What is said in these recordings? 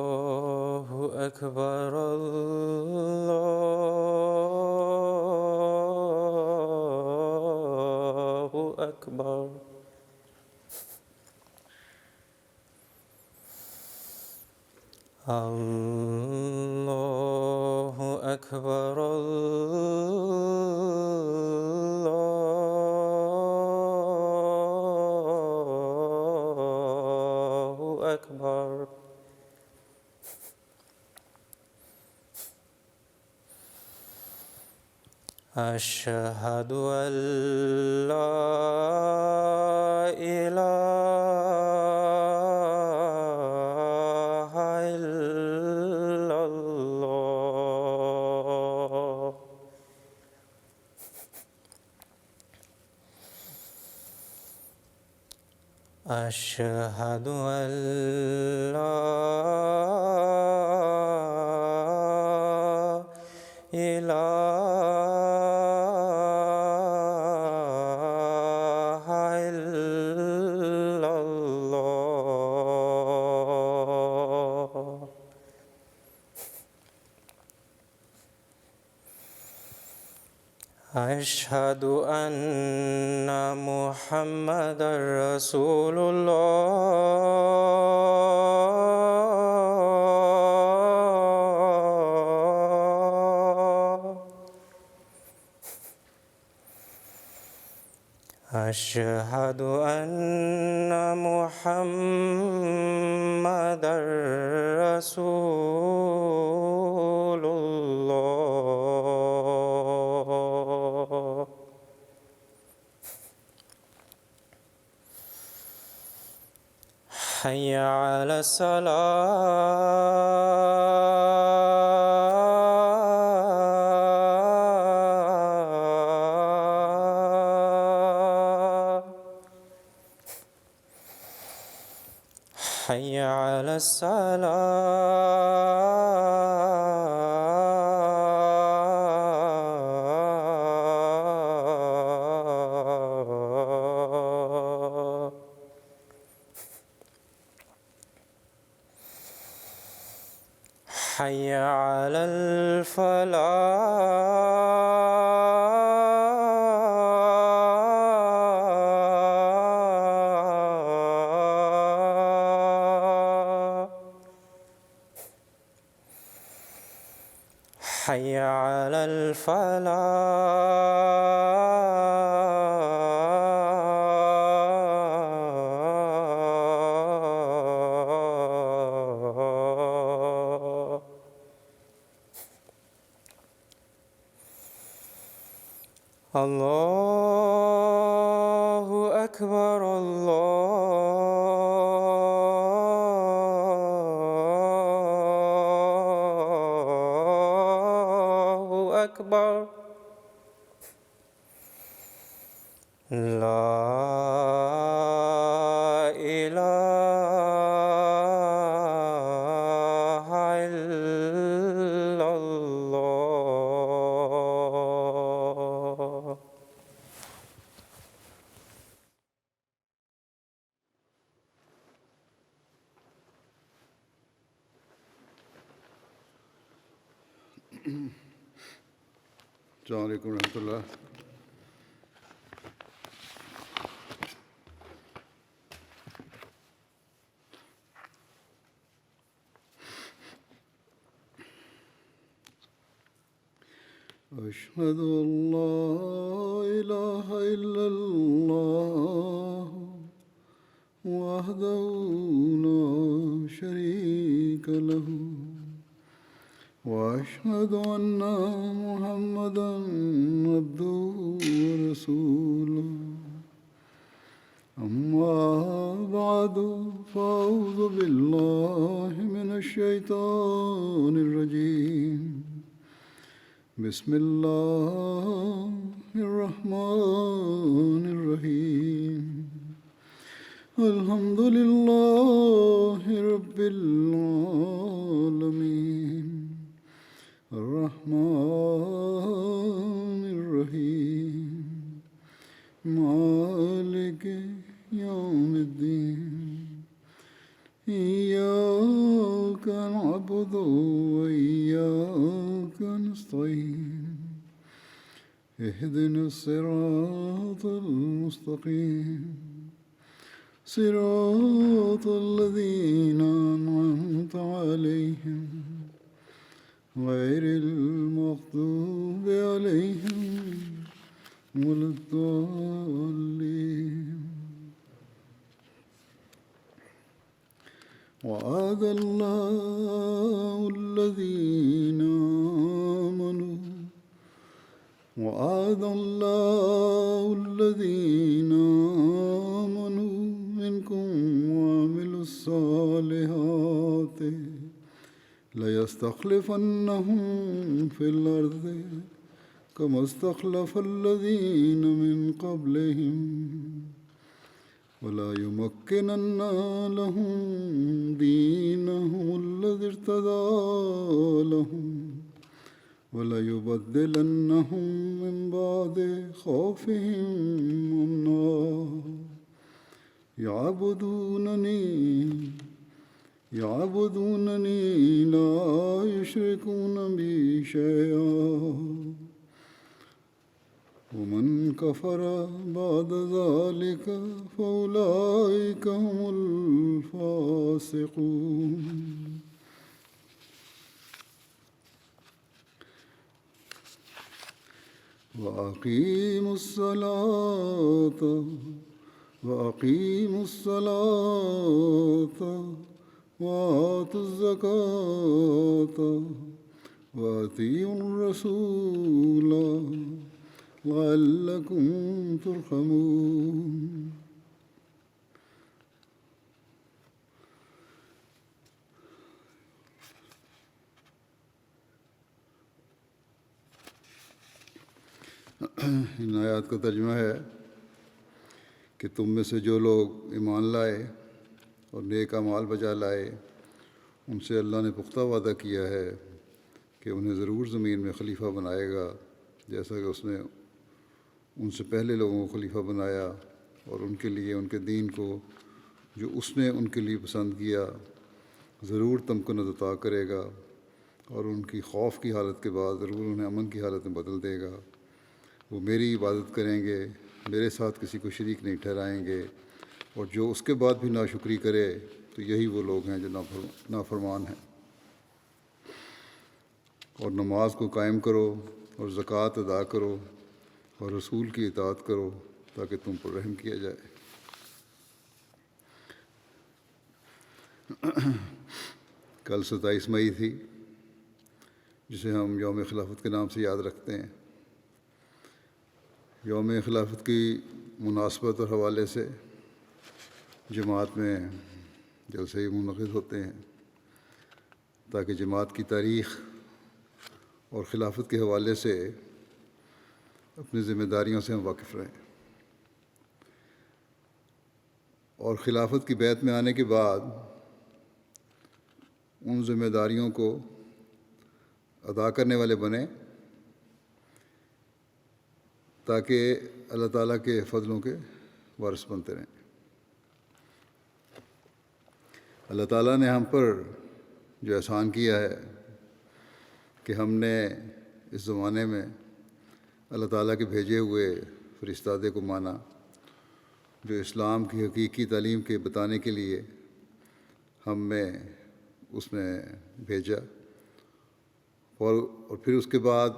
الله أكبر الله أكبر الله أكبر الله أكبر أشهد أن لا إله إلا الله أشهد أن لا إله إلا الله أشهد أن محمدًا رسول الله أشهد أن محمدًا رسول الله حي على الصلاة حي على الصلاة حي على الفلاح حي على الفلاح الله أكبر الله أكبر لا إله إلا الله السلام علیکم ورحمۃ اللہ۔ أشهد أن لا إله إلا الله وحده لا شريك له وأشهد أن محمدًا عبده ورسوله أما بعد فأعوذ بالله من الشيطان الرجيم بسم الله الرحمن الرحيم الحمد لله رب العالمين الرحمن الرحيم مالك يوم الدين إياك نعبد وإياك نستعين اهدنا الصراط المستقيم صراط الذين أنعمت عليهم غير المغضوب عليهم ولا الضالين. وعد الله الذين آمنوا منكم وعملوا الصالحات ليستخلفنهم في الأرض كما استخلف الذين من قبلهم ولا يمكنن لهم دينهم الذي ارتضى لهم ولا يبدلنهم من بعد خوفهم أمنا يعبدونني لا يشركون بي شيئا ومن كفر بعد ذلك فأولئك هم الفاسقون. وأقيموا الصلاة وآتوا الزكاة وأطيعوا الرسول لعلكم ترحمون. ان آیات کا ترجمہ ہے کہ تم میں سے جو لوگ ایمان لائے اور نیک اعمال بجا لائے ان سے اللہ نے پختہ وعدہ کیا ہے کہ انہیں ضرور زمین میں خلیفہ بنائے گا جیسا کہ اس نے ان سے پہلے لوگوں کو خلیفہ بنایا اور ان کے لیے ان کے دین کو جو اس نے ان کے لیے پسند کیا ضرور تمکنت عطا کرے گا اور ان کی خوف کی حالت کے بعد ضرور انہیں امن کی حالت میں بدل دے گا. وہ میری عبادت کریں گے، میرے ساتھ کسی کو شریک نہیں ٹھہرائیں گے، اور جو اس کے بعد بھی ناشکری کرے تو یہی وہ لوگ ہیں جو نافرمان ہیں. اور نماز کو قائم کرو اور زکوٰۃ ادا کرو اور رسول کی اطاعت کرو تاکہ تم پر رحم کیا جائے. کل 27 مئی تھی جسے ہم یوم خلافت کے نام سے یاد رکھتے ہیں. یوم خلافت کی مناسبت اور حوالے سے جماعت میں جلسے منعقد ہوتے ہیں تاکہ جماعت کی تاریخ اور خلافت کے حوالے سے اپنی ذمہ داریوں سے ہم واقف رہیں. اور خلافت کی بیعت میں آنے کے بعد ان ذمہ داریوں کو ادا کرنے والے بنیں تاکہ اللہ تعالیٰ کے فضلوں کے وارث بنتے رہیں. اللہ تعالیٰ نے ہم پر جو احسان کیا ہے کہ ہم نے اس زمانے میں اللہ تعالیٰ کے بھیجے ہوئے فرستادے کو مانا جو اسلام کی حقیقی تعلیم کے بتانے کے لیے ہم میں اس نے بھیجا، اور پھر اس کے بعد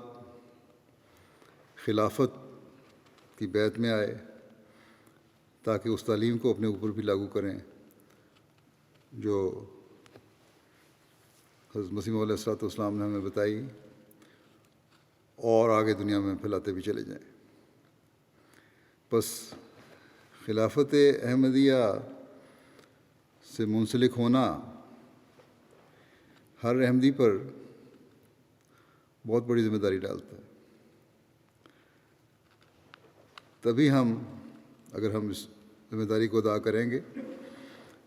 خلافت کی بیعت میں آئے تاکہ اس تعلیم کو اپنے اوپر بھی لاگو کریں جو حضرت مسیح موعود علیہ السلام نے ہمیں بتائی، اور آگے دنیا میں پھیلاتے بھی چلے جائیں. بس خلافت احمدیہ سے منسلک ہونا ہر احمدی پر بہت بڑی ذمہ داری ڈالتا ہے. تبھی ہم اگر ہم اس ذمہ داری کو ادا کریں گے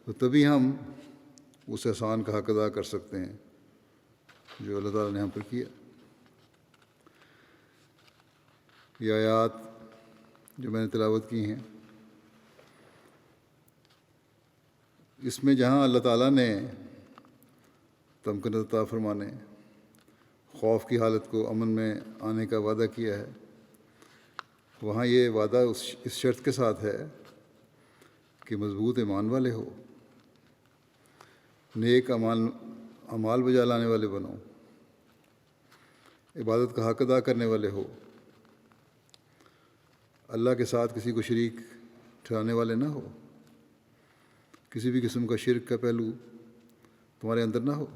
تو تبھی ہم اس احسان کا حق ادا کر سکتے ہیں جو اللہ تعالیٰ نے ہم پر کیا. یہ آیات جو میں نے تلاوت کی ہیں اس میں جہاں اللہ تعالیٰ نے تمکنت عطا فرمانے، خوف کی حالت کو امن میں آنے کا وعدہ کیا ہے، وہاں یہ وعدہ اس شرط کے ساتھ ہے کہ مضبوط ایمان والے ہو، نیک اعمال بجا لانے والے بنو، عبادت کا حق ادا کرنے والے ہو، اللہ کے ساتھ کسی کو شریک ٹھہرانے والے نہ ہو، کسی بھی قسم کا شرک کا پہلو تمہارے اندر نہ ہو،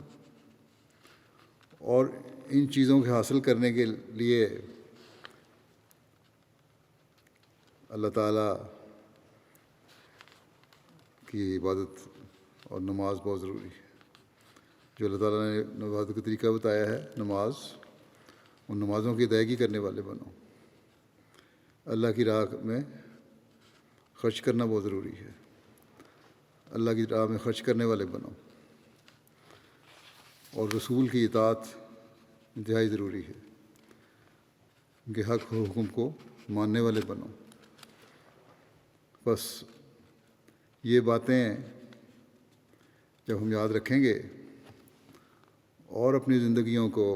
اور ان چیزوں کے حاصل کرنے کے لیے اللہ تعالیٰ کی عبادت اور نماز بہت ضروری ہے۔ جو اللہ تعالیٰ نے عبادت کا طریقہ بتایا ہے نماز، ان نمازوں کی ادائیگی کرنے والے بنو۔ اللہ کی راہ میں خرچ کرنا بہت ضروری ہے، اللہ کی راہ میں خرچ کرنے والے بنو، اور رسول کی اطاعت انتہائی ضروری ہے، ان کے حق و حکم کو ماننے والے بنو۔ بس یہ باتیں جب ہم یاد رکھیں گے اور اپنی زندگیوں کو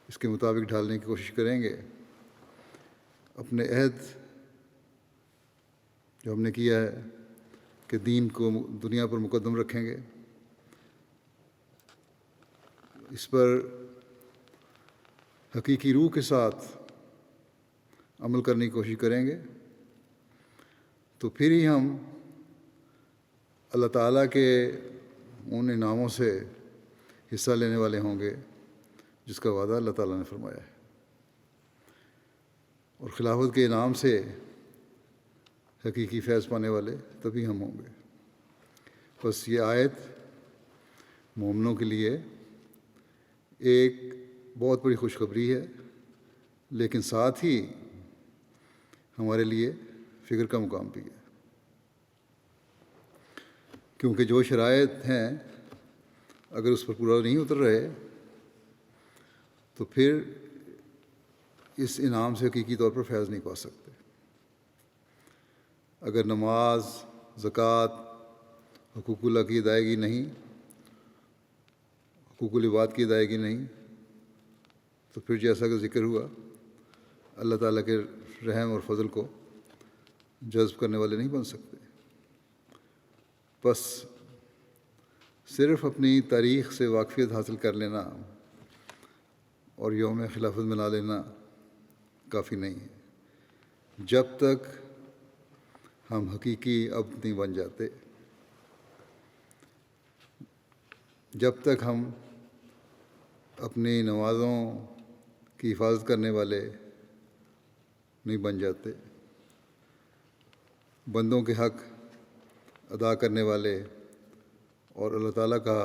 اس کے مطابق ڈھالنے کی کوشش کریں گے، اپنے عہد جو ہم نے کیا ہے کہ دین کو دنیا پر مقدم رکھیں گے، اس پر حقیقی روح کے ساتھ عمل کرنے کی کوشش کریں گے، تو پھر ہی ہم اللہ تعالیٰ کے ان انعاموں سے حصہ لینے والے ہوں گے جس کا وعدہ اللہ تعالیٰ نے فرمایا ہے، اور خلافت کے انعام سے حقیقی فیض پانے والے تبھی ہم ہوں گے۔ بس یہ آیت مومنوں کے لیے ایک بہت بڑی خوشخبری ہے، لیکن ساتھ ہی ہمارے لیے فکر کا مقام بھی ہے، کیونکہ جو شرائط ہیں اگر اس پر پورا نہیں اتر رہے تو پھر اس انعام سے حقیقی طور پر فیض نہیں پا سکتے۔ اگر نماز، زکوٰۃ، حقوق اللہ کی ادائیگی نہیں، حقوق العباد کی ادائیگی نہیں، تو پھر جیسا کہ ذکر ہوا اللہ تعالیٰ کے رحم اور فضل کو جذب کرنے والے نہیں بن سکتے۔ بس صرف اپنی تاریخ سے واقفیت حاصل کر لینا اور یوم خلافت منا لینا کافی نہیں ہے، جب تک ہم حقیقی عبد نہیں بن جاتے، جب تک ہم اپنی نمازوں کی حفاظت کرنے والے نہیں بن جاتے، بندوں کے حق ادا کرنے والے اور اللہ تعالیٰ کا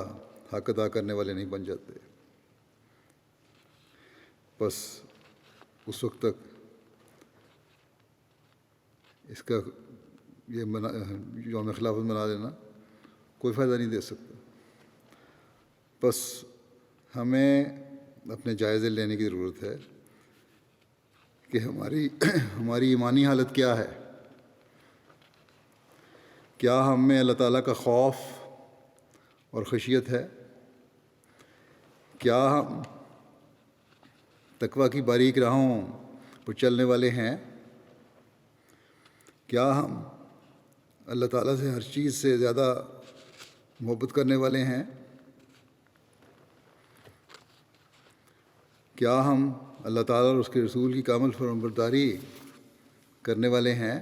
حق ادا کرنے والے نہیں بن جاتے، بس اس وقت تک اس کا یہ یوم خلافت منا لینا کوئی فائدہ نہیں دے سکتا۔ بس ہمیں اپنے جائزے لینے کی ضرورت ہے کہ ہماری ایمانی حالت کیا ہے، کیا ہم میں اللہ تعالیٰ کا خوف اور خشیت ہے، کیا ہم تقویٰ کی باریک راہوں پر چلنے والے ہیں، کیا ہم اللہ تعالیٰ سے ہر چیز سے زیادہ محبت کرنے والے ہیں، کیا ہم اللہ تعالیٰ اور اس کے رسول کی کامل فرمانبرداری کرنے والے ہیں،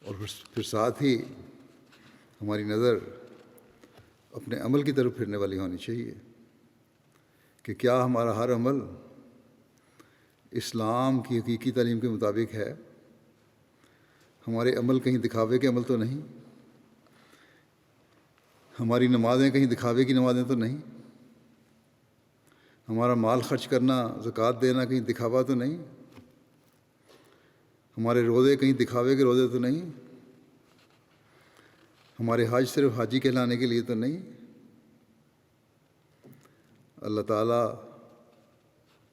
اور پھر ساتھ ہی ہماری نظر اپنے عمل کی طرف پھرنے والی ہونی چاہیے کہ کیا ہمارا ہر عمل اسلام کی حقیقی تعلیم کے مطابق ہے، ہمارے عمل کہیں دکھاوے کے عمل تو نہیں، ہماری نمازیں کہیں دکھاوے کی نمازیں تو نہیں، ہمارا مال خرچ کرنا، زکوٰۃ دینا کہیں دکھاوا تو نہیں، ہمارے روزے کہیں دکھاوے کے روزے تو نہیں، ہمارے حج صرف حاجی کہلانے کے لیے تو نہیں۔ اللہ تعالیٰ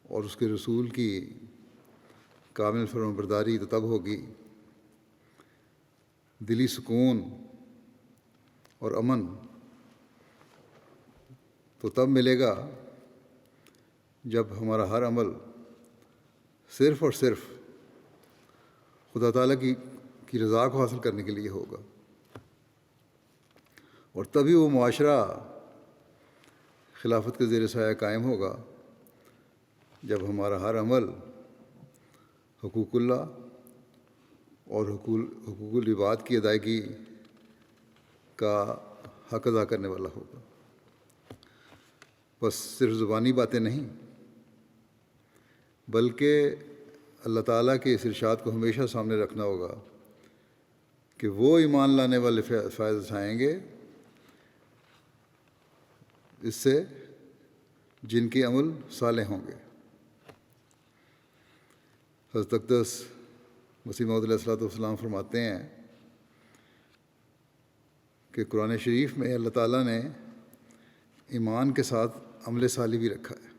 اور اس کے رسول کی کامل فرمانبرداری تو تب ہوگی دلی سکون اور امن تو تب ملے گا جب ہمارا ہر عمل صرف اور صرف خدا تعالیٰ کی رضا کو حاصل کرنے کے لیے ہوگا، اور تبھی وہ معاشرہ خلافت کے زیر سایہ قائم ہوگا جب ہمارا ہر عمل حقوق اللہ اور حقوق العباد کی ادائیگی کا حق ادا کرنے والا ہوگا۔ بس صرف زبانی باتیں نہیں، بلکہ اللہ تعالیٰ کے اس ارشاد کو ہمیشہ سامنے رکھنا ہوگا کہ وہ ایمان لانے والے فائدہ اٹھائیں گے اس سے جن کے عمل صالح ہوں گے۔ حضرت اقدس مسیح موعود علیہ السلام فرماتے ہیں کہ قرآن شریف میں اللہ تعالیٰ نے ایمان کے ساتھ عمل صالح بھی رکھا ہے۔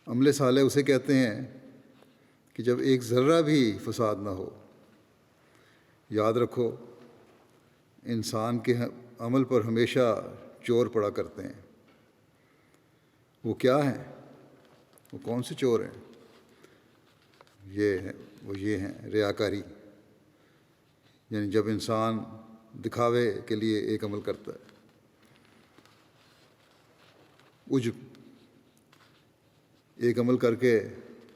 عمل صالح اسے کہتے ہیں کہ جب ایک ذرہ بھی فساد نہ ہو۔ یاد رکھو، انسان کے عمل پر ہمیشہ چور پڑا کرتے ہیں۔ وہ کیا ہیں؟ وہ کون سے چور ہیں؟ یہ ہیں ریاکاری، یعنی جب انسان دکھاوے کے لیے ایک عمل کرتا ہے، عجب، ایک عمل کر کے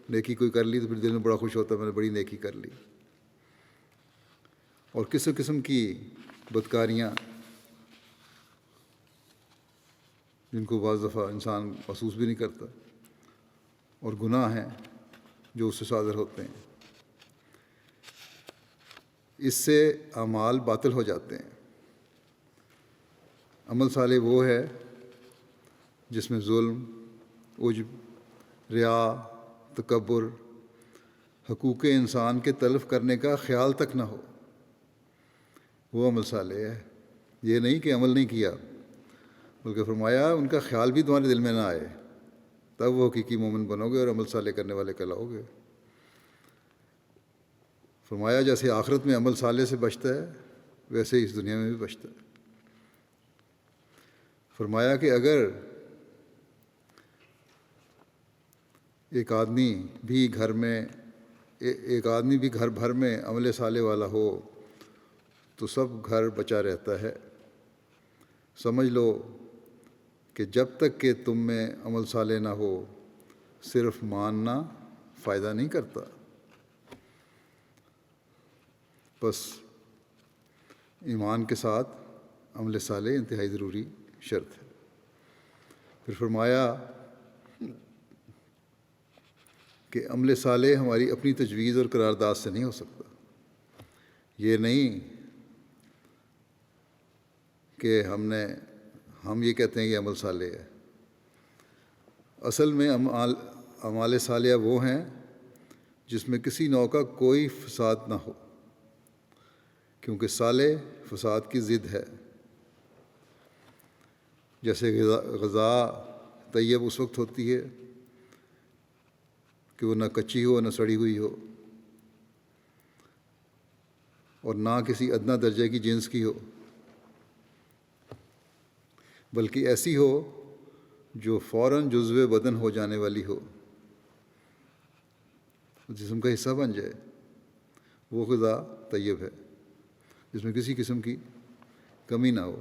نیکی کوئی کر لی تو پھر دل میں بڑا خوش ہوتا ہے میں نے بڑی نیکی کر لی، اور قسم قسم کی بدکاریاں جن کو بعض دفعہ انسان محسوس بھی نہیں کرتا، اور گناہ ہیں جو اس سے صادر ہوتے ہیں۔ اس سے اعمال باطل ہو جاتے ہیں۔ عمل صالح وہ ہے جس میں ظلم، عجب، ریا، تکبر، حقوق انسان کے تلف کرنے کا خیال تک نہ ہو، وہ عمل صالح ہے۔ یہ نہیں کہ عمل نہیں کیا، بلکہ فرمایا ان کا خیال بھی تمہارے دل میں نہ آئے، تب وہ حقیقی مومن بنو گے اور عمل صالح کرنے والے کہلاؤ گے۔ فرمایا جیسے آخرت میں عمل صالح سے بچتا ہے ویسے ہی اس دنیا میں بھی بچتا ہے۔ فرمایا کہ اگر ایک آدمی بھی گھر بھر میں عمل صالح والا ہو تو سب گھر بچا رہتا ہے۔ سمجھ لو کہ جب تک کہ تم میں عمل صالح نہ ہو، صرف ماننا فائدہ نہیں کرتا۔ بس ایمان کے ساتھ عمل صالح انتہائی ضروری شرط ہے۔ پھر فرمایا کہ عمل صالح ہماری اپنی تجویز اور قرارداد سے نہیں ہو سکتا۔ یہ نہیں کہ ہم یہ کہتے ہیں کہ عمل صالح ہے۔ اصل میں اعمال صالحہ وہ ہیں جس میں کسی نوع کا کوئی فساد نہ ہو، کیونکہ صالح فساد کی ضد ہے۔ جیسے غذا طیب اس وقت ہوتی ہے کہ وہ نہ کچی ہو نہ سڑی ہوئی ہو، اور نہ کسی ادنیٰ درجے کی جنس کی ہو، بلکہ ایسی ہو جو فوراً جزو بدن ہو جانے والی ہو، جسم کا حصہ بن جائے۔ وہ غذا طیب ہے جس میں کسی قسم کی کمی نہ ہو۔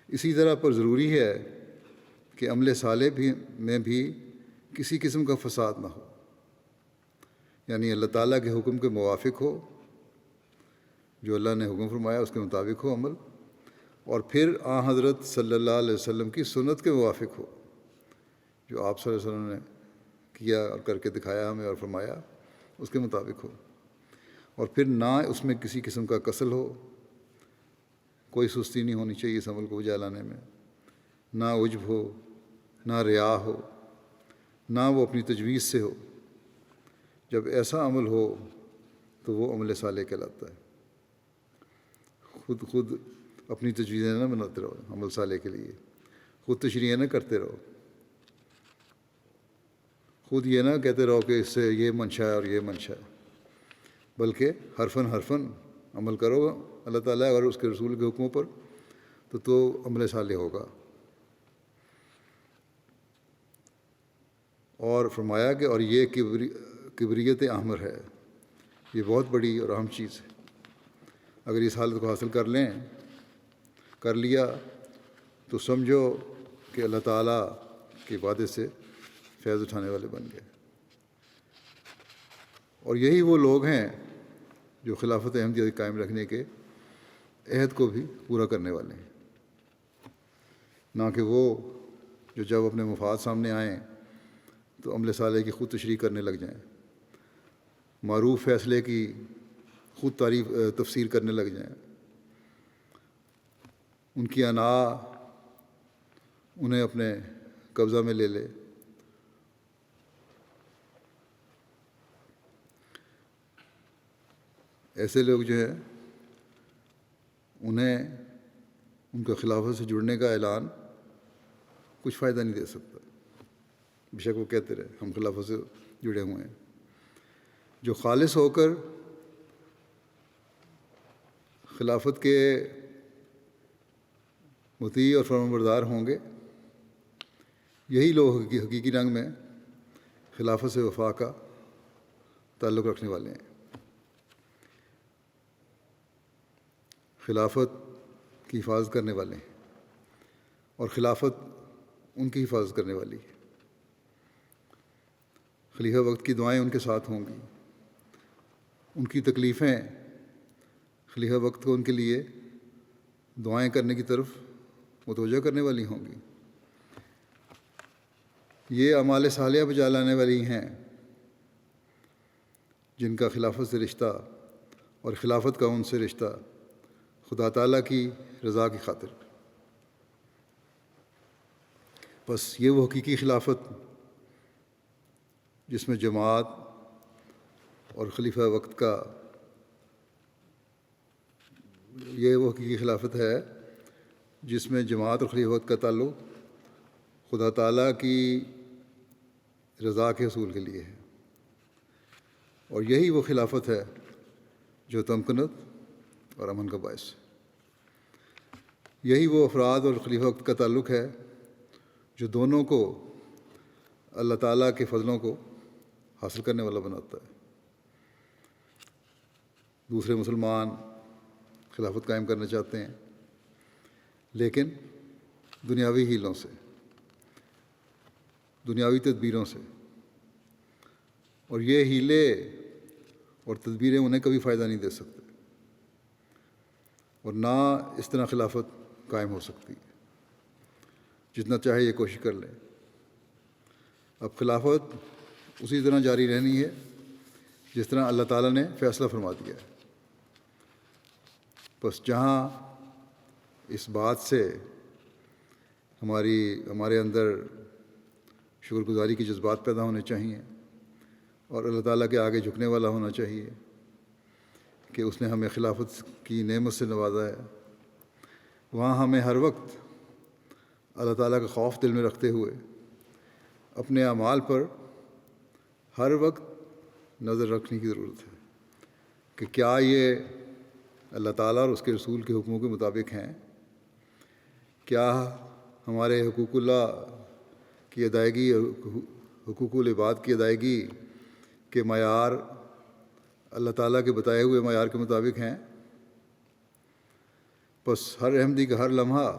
اسی طرح پر ضروری ہے کہ عمل صالح میں بھی کسی قسم کا فساد نہ ہو، یعنی اللہ تعالیٰ کے حکم کے موافق ہو، جو اللہ نے حکم فرمایا اس کے مطابق ہو عمل، اور پھر حضرت صلی اللہ علیہ وسلم کی سنت کے موافق ہو، جو آپ صلی اللہ علیہ وسلم نے کیا اور کر کے دکھایا ہمیں اور فرمایا اس کے مطابق ہو، اور پھر نہ اس میں کسی قسم کا کسل ہو، کوئی سستی نہیں ہونی چاہیے اس عمل کو بجا لانے میں، نہ عجب ہو، نہ ریا ہو، نہ وہ اپنی تجویز سے ہو۔ جب ایسا عمل ہو تو وہ عمل صالح کہلاتا ہے۔ خود اپنی تجویزیں نہ بناتے رہو عمل صالح کے لیے، خود تشریح نہ کرتے رہو، خود یہ نہ کہتے رہو کہ اس سے یہ منشا ہے اور یہ منشا ہے، بلکہ حرفاً عمل کرو اللہ تعالیٰ اور اس کے رسول کے حکموں پر، تو عمل صالح ہوگا۔ اور فرمایا کہ اور یہ کبریت احمر ہے، یہ بہت بڑی اور اہم چیز ہے۔ اگر اس حالت کو حاصل کر لیا تو سمجھو کہ اللہ تعالیٰ کے وعدے سے فیض اٹھانے والے بن گئے۔ اور یہی وہ لوگ ہیں جو خلافت احمدیہ قائم رکھنے کے عہد کو بھی پورا کرنے والے ہیں، نہ کہ وہ جو جب اپنے مفاد سامنے آئیں تو عمل صالح کی خود تشریح کرنے لگ جائیں، معروف فیصلے کی خود تفسیر کرنے لگ جائیں، ان کی انا انہیں اپنے قبضہ میں لے لے۔ ایسے لوگ جو ہے انہیں ان کا خلافت سے جڑنے کا اعلان کچھ فائدہ نہیں دے سکتا، بے شک وہ کہتے رہے ہم خلافت سے جڑے ہوئے ہیں۔ جو خالص ہو کر خلافت کے مطیع اور فرمانبردار ہوں گے، یہی لوگ حقیقی رنگ میں خلافت سے وفا کا تعلق رکھنے والے ہیں۔ خلافت کی حفاظت کرنے والے ہیں، اور خلافت ان کی حفاظت کرنے والی ہے۔ خلیفہ وقت کی دعائیں ان کے ساتھ ہوں گی، ان کی تکلیفیں خلیفہ وقت کو ان کے لیے دعائیں کرنے کی طرف متوجہ کرنے والی ہوں گی۔ یہ اعمال صالحہ بجا لانے والی ہیں جن کا خلافت سے رشتہ اور خلافت کا ان سے رشتہ خدا تعالیٰ کی رضا کی خاطر۔ بس یہ وہ حقیقی خلافت جس میں جماعت اور خلیفہ وقت کا یہ وہ حقیقی خلافت ہے جس میں جماعت اور خلیفہ وقت کا تعلق خدا تعالیٰ کی رضا کے حصول کے لیے ہے، اور یہی وہ خلافت ہے جو تمکنت اور امن کا باعث ہے۔ یہی وہ افراد اور خلیفہ وقت کا تعلق ہے جو دونوں کو اللہ تعالیٰ کے فضلوں کو حاصل کرنے والا بناتا ہے۔ دوسرے مسلمان خلافت قائم کرنا چاہتے ہیں لیکن دنیاوی ہیلوں سے، دنیاوی تدبیروں سے، اور یہ ہیلے اور تدبیریں انہیں کبھی فائدہ نہیں دے سکتے، اور نہ اس طرح خلافت قائم ہو سکتی۔ جتنا چاہے یہ کوشش کر لیں، اب خلافت اسی طرح جاری رہنی ہے جس طرح اللہ تعالیٰ نے فیصلہ فرما دیا ہے۔ بس جہاں اس بات سے ہمارے اندر شکر گزاری کے جذبات پیدا ہونے چاہیے اور اللہ تعالیٰ کے آگے جھکنے والا ہونا چاہیے کہ اس نے ہمیں خلافت کی نعمت سے نوازا ہے، وہاں ہمیں ہر وقت اللہ تعالیٰ کا خوف دل میں رکھتے ہوئے اپنے اعمال پر ہر وقت نظر رکھنے کی ضرورت ہے کہ کیا یہ اللہ تعالیٰ اور اس کے رسول کے حکموں کے مطابق ہیں، کیا ہمارے حقوق اللہ کی ادائیگی اور حقوق العباد کی ادائیگی کے معیار اللہ تعالیٰ کے بتائے ہوئے معیار کے مطابق ہیں۔ بس ہر احمدی کا ہر لمحہ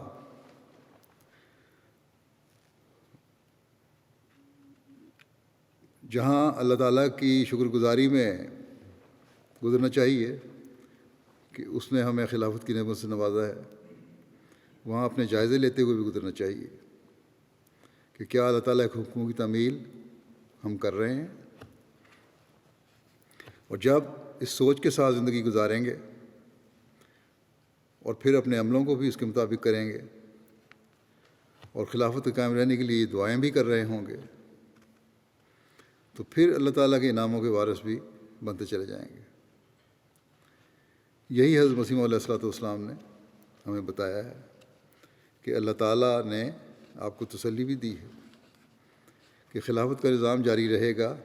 جہاں اللہ تعالیٰ کی شکر گزاری میں گزرنا چاہیے کہ اس نے ہمیں خلافت کی نعمت سے نوازا ہے، وہاں اپنے جائزے لیتے ہوئے بھی گزرنا چاہیے کہ کیا اللہ تعالیٰ کے حکموں کی تعمیل ہم کر رہے ہیں۔ اور جب اس سوچ کے ساتھ زندگی گزاریں گے اور پھر اپنے عملوں کو بھی اس کے مطابق کریں گے اور خلافت کے قائم رہنے کے لیے دعائیں بھی کر رہے ہوں گے، تو پھر اللہ تعالیٰ کے انعاموں کے وارث بھی بنتے چلے جائیں گے۔ یہی حضرت مسیح موعود علیہ الصلوۃ والسلام نے ہمیں بتایا ہے کہ اللہ تعالیٰ نے آپ کو تسلی بھی دی ہے کہ خلافت کا نظام جاری رہے گا،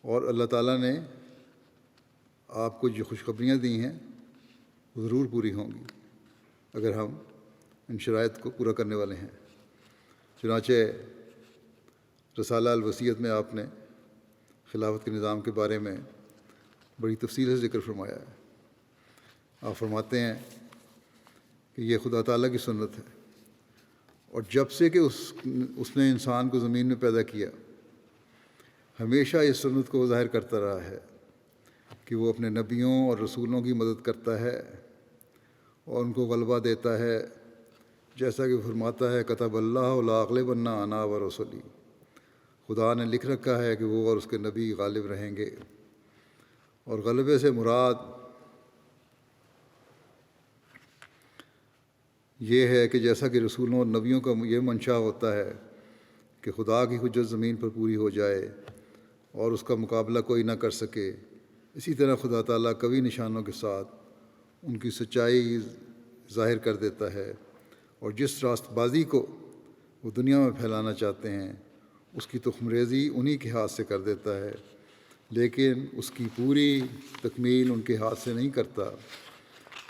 اور اللہ تعالیٰ نے آپ کو جو خوشخبریاں دی ہیں وہ ضرور پوری ہوں گی اگر ہم ان شرائط کو پورا کرنے والے ہیں۔ چنانچہ رسالہ الوصیت میں آپ نے خلافت کے نظام کے بارے میں بڑی تفصیل سے ذکر فرمایا ہے۔ آپ فرماتے ہیں کہ یہ خدا تعالیٰ کی سنت ہے، اور جب سے کہ اس نے انسان کو زمین میں پیدا کیا ہمیشہ اس سنت کو ظاہر کرتا رہا ہے کہ وہ اپنے نبیوں اور رسولوں کی مدد کرتا ہے اور ان کو غلبہ دیتا ہے، جیسا کہ فرماتا ہے کتب اللہ لا اغلبن انا ورسلی، خدا نے لکھ رکھا ہے کہ وہ اور اس کے نبی غالب رہیں گے۔ اور غلبے سے مراد یہ ہے کہ جیسا کہ رسولوں اور نبیوں کا یہ منشا ہوتا ہے کہ خدا کی حجت زمین پر پوری ہو جائے اور اس کا مقابلہ کوئی نہ کر سکے، اسی طرح خدا تعالیٰ قوی نشانوں کے ساتھ ان کی سچائی ظاہر کر دیتا ہے، اور جس راست بازی کو وہ دنیا میں پھیلانا چاہتے ہیں اس کی تخم ریزی انہی کے ہاتھ سے کر دیتا ہے، لیکن اس کی پوری تکمیل ان کے ہاتھ سے نہیں کرتا،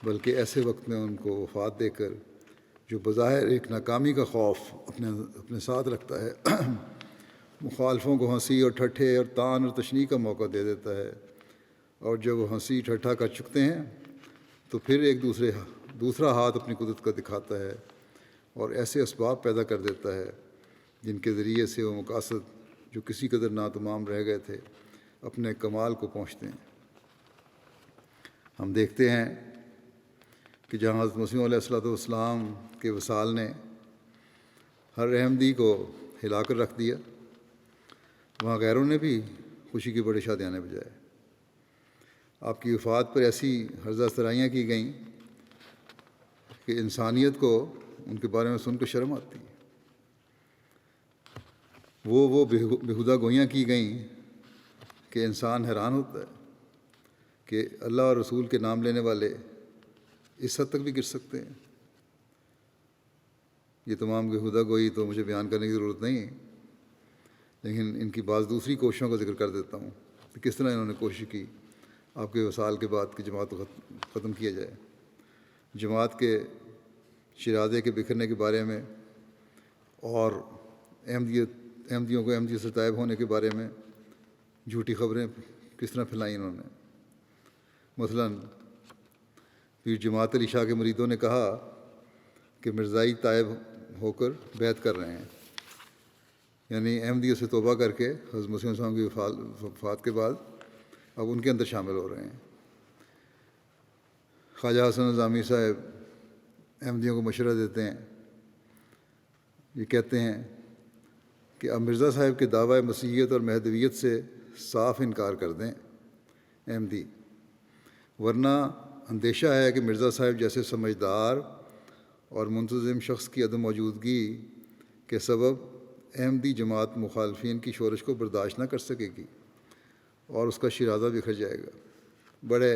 بلکہ ایسے وقت میں ان کو وفات دے کر جو بظاہر ایک ناکامی کا خوف اپنے ساتھ رکھتا ہے مخالفوں کو ہنسی اور ٹھٹھے اور تان اور تشنیع کا موقع دے دیتا ہے، اور جب وہ ہنسی ٹھٹھا کر چکتے ہیں تو پھر ایک دوسرا ہاتھ اپنی قدرت کا دکھاتا ہے اور ایسے اسباب پیدا کر دیتا ہے جن کے ذریعے سے وہ مقاصد جو کسی قدر ناتمام رہ گئے تھے اپنے کمال کو پہنچتے ہیں۔ ہم دیکھتے ہیں کہ جہاں حضرت مسیح علیہ والسلام کے وصال نے ہر احمدی کو ہلا کر رکھ دیا، وہاں غیروں نے بھی خوشی کی بڑے شادیانے بجائے۔ آپ کی وفات پر ایسی ہرزہ سرائیاں کی گئیں کہ انسانیت کو ان کے بارے میں سن کر شرم آتی ہے۔ وہ بےہودہ گوئیاں کی گئیں کہ انسان حیران ہوتا ہے کہ اللہ اور رسول کے نام لینے والے اس حد تک بھی گر سکتے ہیں۔ یہ تمام بےہودہ گوئی تو مجھے بیان کرنے کی ضرورت نہیں ہے، لیکن ان کی بعض دوسری کوششوں کا ذکر کر دیتا ہوں کہ کس طرح انہوں نے کوشش کی آپ کے وصال کے بعد کہ جماعت کو ختم کیا جائے۔ جماعت کے شرادے کے بکھرنے کے بارے میں اور احمدیوں کو احمدیت سے طائب ہونے کے بارے میں جھوٹی خبریں کس طرح پھیلائیں انہوں نے۔ مثلاً پیر جماعت علی شاہ کے مریدوں نے کہا کہ مرزائی طائب ہو کر بیعت کر رہے ہیں، یعنی احمدیت سے توبہ کر کے حضرت مسیح علیہ السلام کی وفات کے بعد اب ان کے اندر شامل ہو رہے ہیں۔ خواجہ حسن نظامی صاحب احمدیوں کو مشورہ دیتے ہیں، یہ کہتے ہیں کہ اب مرزا صاحب کے دعویٰ مسیحیت اور مہدویت سے صاف انکار کر دیں احمدی، ورنہ اندیشہ ہے کہ مرزا صاحب جیسے سمجھدار اور منتظم شخص کی عدم موجودگی کے سبب احمدی جماعت مخالفین کی شورش کو برداشت نہ کر سکے گی اور اس کا شیرازہ بکھر جائے گا۔ بڑے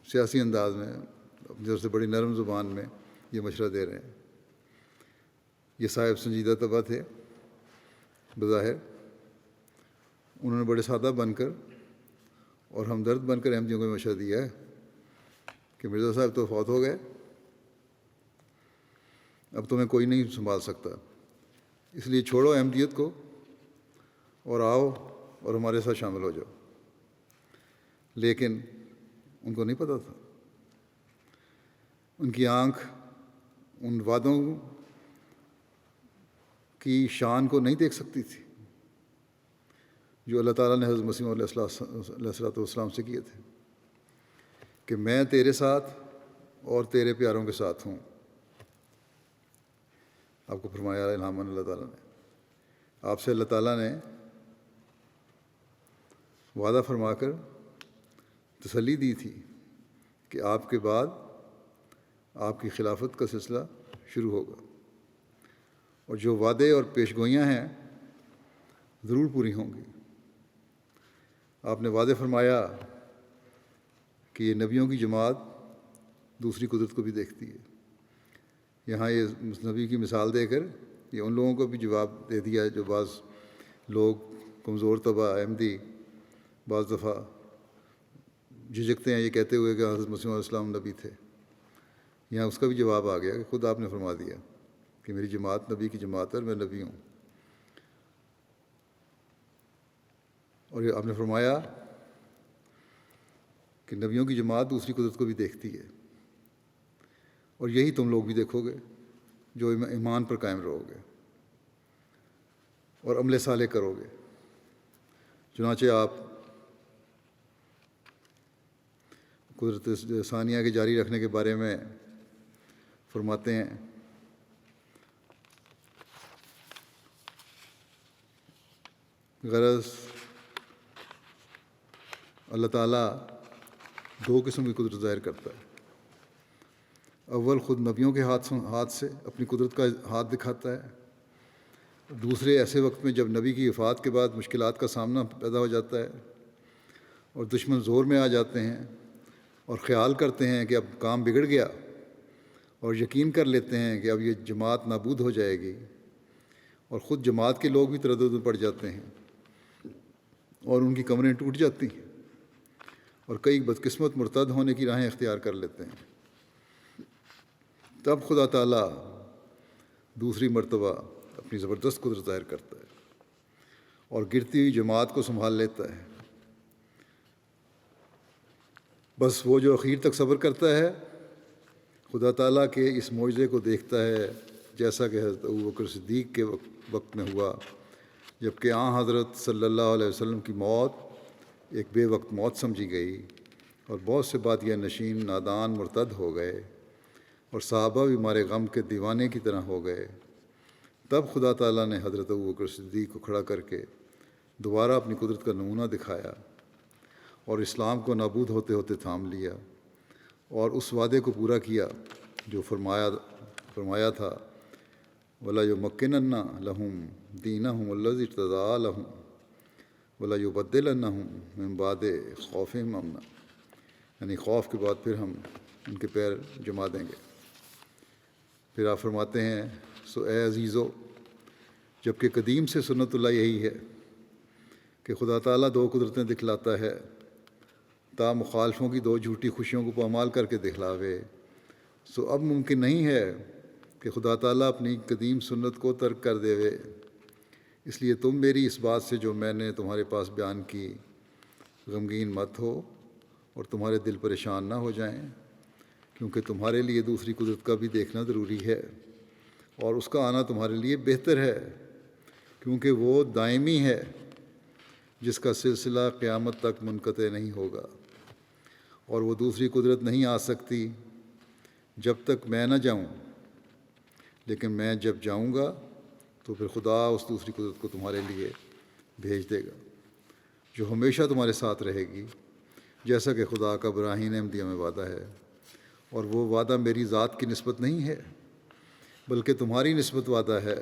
سیاسی انداز میں اپنی طرف سے بڑی نرم زبان میں یہ مشورہ دے رہے ہیں۔ یہ صاحب سنجیدہ طبع تھے بظاہر، انہوں نے بڑے سادہ بن کر اور ہمدرد بن کر احمدیوں کو مشورہ دیا ہے کہ مرزا صاحب تو فوت ہو گئے، اب تمہیں کوئی نہیں سنبھال سکتا، اس لیے چھوڑو احمدیت کو اور آؤ اور ہمارے ساتھ شامل ہو جاؤ۔ لیکن ان کو نہیں پتہ تھا، ان کی آنکھ ان وعدوں کی شان کو نہیں دیکھ سکتی تھی جو اللہ تعالیٰ نے حضرت مسیح علیہ السلام سے کیے تھے کہ میں تیرے ساتھ اور تیرے پیاروں کے ساتھ ہوں۔ آپ کو فرمایا الہام اللہ تعالیٰ نے، آپ سے اللہ تعالیٰ نے وعدہ فرما کر تسلی دی تھی کہ آپ کے بعد آپ کی خلافت کا سلسلہ شروع ہوگا، اور جو وعدے اور پیش گوئیاں ہیں ضرور پوری ہوں گی۔ آپ نے وعدے فرمایا کہ یہ نبیوں کی جماعت دوسری قدرت کو بھی دیکھتی ہے۔ یہاں یہ نبی کی مثال دے کر یہ ان لوگوں کو بھی جواب دے دیا جو بعض لوگ کمزور طبع احمدی بعض دفعہ جھجکتے ہیں یہ کہتے ہوئے کہ حضرت مسیح علیہ السلام نبی تھے. یہاں اس کا بھی جواب آ گیا کہ خود آپ نے فرما دیا کہ میری جماعت نبی کی جماعت ہے اور میں نبی ہوں. اور یہ آپ نے فرمایا کہ نبیوں کی جماعت دوسری قدرت کو بھی دیکھتی ہے، اور یہی تم لوگ بھی دیکھو گے جو ایمان پر قائم رہو گے اور عمل صالح کرو گے. چنانچہ آپ قدرت ثانیہ کے جاری رکھنے کے بارے میں فرماتے ہیں غرض اللہ تعالیٰ دو قسم کی قدرت ظاہر کرتا ہے. اول خود نبیوں کے ہاتھ سے اپنی قدرت کا ہاتھ دکھاتا ہے. دوسرے ایسے وقت میں جب نبی کی وفات کے بعد مشکلات کا سامنا پیدا ہو جاتا ہے اور دشمن زور میں آ جاتے ہیں اور خیال کرتے ہیں کہ اب کام بگڑ گیا اور یقین کر لیتے ہیں کہ اب یہ جماعت نابود ہو جائے گی، اور خود جماعت کے لوگ بھی تردد میں پڑ جاتے ہیں اور ان کی کمریں ٹوٹ جاتی ہیں اور کئی بدقسمت مرتد ہونے کی راہیں اختیار کر لیتے ہیں. تب خدا تعالیٰ دوسری مرتبہ اپنی زبردست قدرت ظاہر کرتا ہے اور گرتی ہوئی جماعت کو سنبھال لیتا ہے. بس وہ جو اخیر تک صبر کرتا ہے خدا تعالیٰ کے اس معجزے کو دیکھتا ہے، جیسا کہ حضرت ابوبکر صدیق کے وقت میں ہوا، جب کہ حضرت صلی اللہ علیہ وسلم کی موت ایک بے وقت موت سمجھی گئی اور بہت سے بادیہ نشین نادان مرتد ہو گئے اور صحابہ بھی مارے غم کے دیوانے کی طرح ہو گئے. تب خدا تعالیٰ نے حضرت ابوبکر صدیق کو کھڑا کر کے دوبارہ اپنی قدرت کا نمونہ دکھایا اور اسلام کو نابود ہوتے ہوتے تھام لیا اور اس وعدے کو پورا کیا جو فرمایا تھا وَلَا يُمَكِّنَنَّ لَهُمْ دِينَهُمُ الَّذِي ارْتَضَىٰ لَهُمْ وَلَا يُبَدِّلَنَّهُمْ مِن بَعْدِ خَوْفِهِمْ أَمْنًا، یعنی خوف کے بعد پھر ہم ان کے پیر جما دیں گے. پھر آپ فرماتے ہیں سو اے عزیزو، جبکہ قدیم سے سنت اللہ یہی ہے کہ خدا تعالیٰ دو قدرتیں دکھلاتا ہے تا مخالفوں کی دو جھوٹی خوشیوں کو پامال کر کے دکھلاوے. سو اب ممکن نہیں ہے کہ خدا تعالیٰ اپنی قدیم سنت کو ترک کر دے. اس لیے تم میری اس بات سے جو میں نے تمہارے پاس بیان کی غمگین مت ہو اور تمہارے دل پریشان نہ ہو جائیں، کیونکہ تمہارے لیے دوسری قدرت کا بھی دیکھنا ضروری ہے اور اس کا آنا تمہارے لیے بہتر ہے، کیونکہ وہ دائمی ہے جس کا سلسلہ قیامت تک منقطع نہیں ہوگا، اور وہ دوسری قدرت نہیں آ سکتی جب تک میں نہ جاؤں. لیکن میں جب جاؤں گا تو پھر خدا اس دوسری قدرت کو تمہارے لیے بھیج دے گا جو ہمیشہ تمہارے ساتھ رہے گی، جیسا کہ خدا کا براہین احمدیہ میں وعدہ ہے. اور وہ وعدہ میری ذات کی نسبت نہیں ہے بلکہ تمہاری نسبت وعدہ ہے،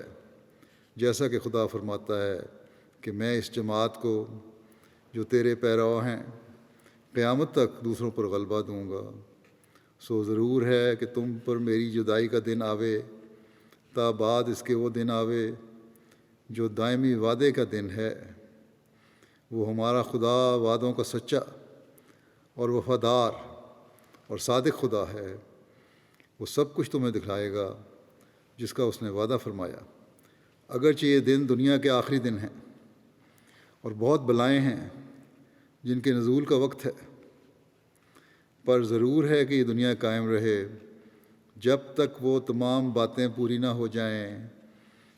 جیسا کہ خدا فرماتا ہے کہ میں اس جماعت کو جو تیرے پیرو ہیں قیامت تک دوسروں پر غلبہ دوں گا. سو ضرور ہے کہ تم پر میری جدائی کا دن آوے تا بعد اس کے وہ دن آوے جو دائمی وعدے کا دن ہے. وہ ہمارا خدا وعدوں کا سچا اور وفادار اور صادق خدا ہے. وہ سب کچھ تمہیں دکھائے گا جس کا اس نے وعدہ فرمایا، اگرچہ یہ دن دنیا کے آخری دن ہیں اور بہت بلائیں ہیں جن کے نزول کا وقت ہے، پر ضرور ہے کہ یہ دنیا قائم رہے جب تک وہ تمام باتیں پوری نہ ہو جائیں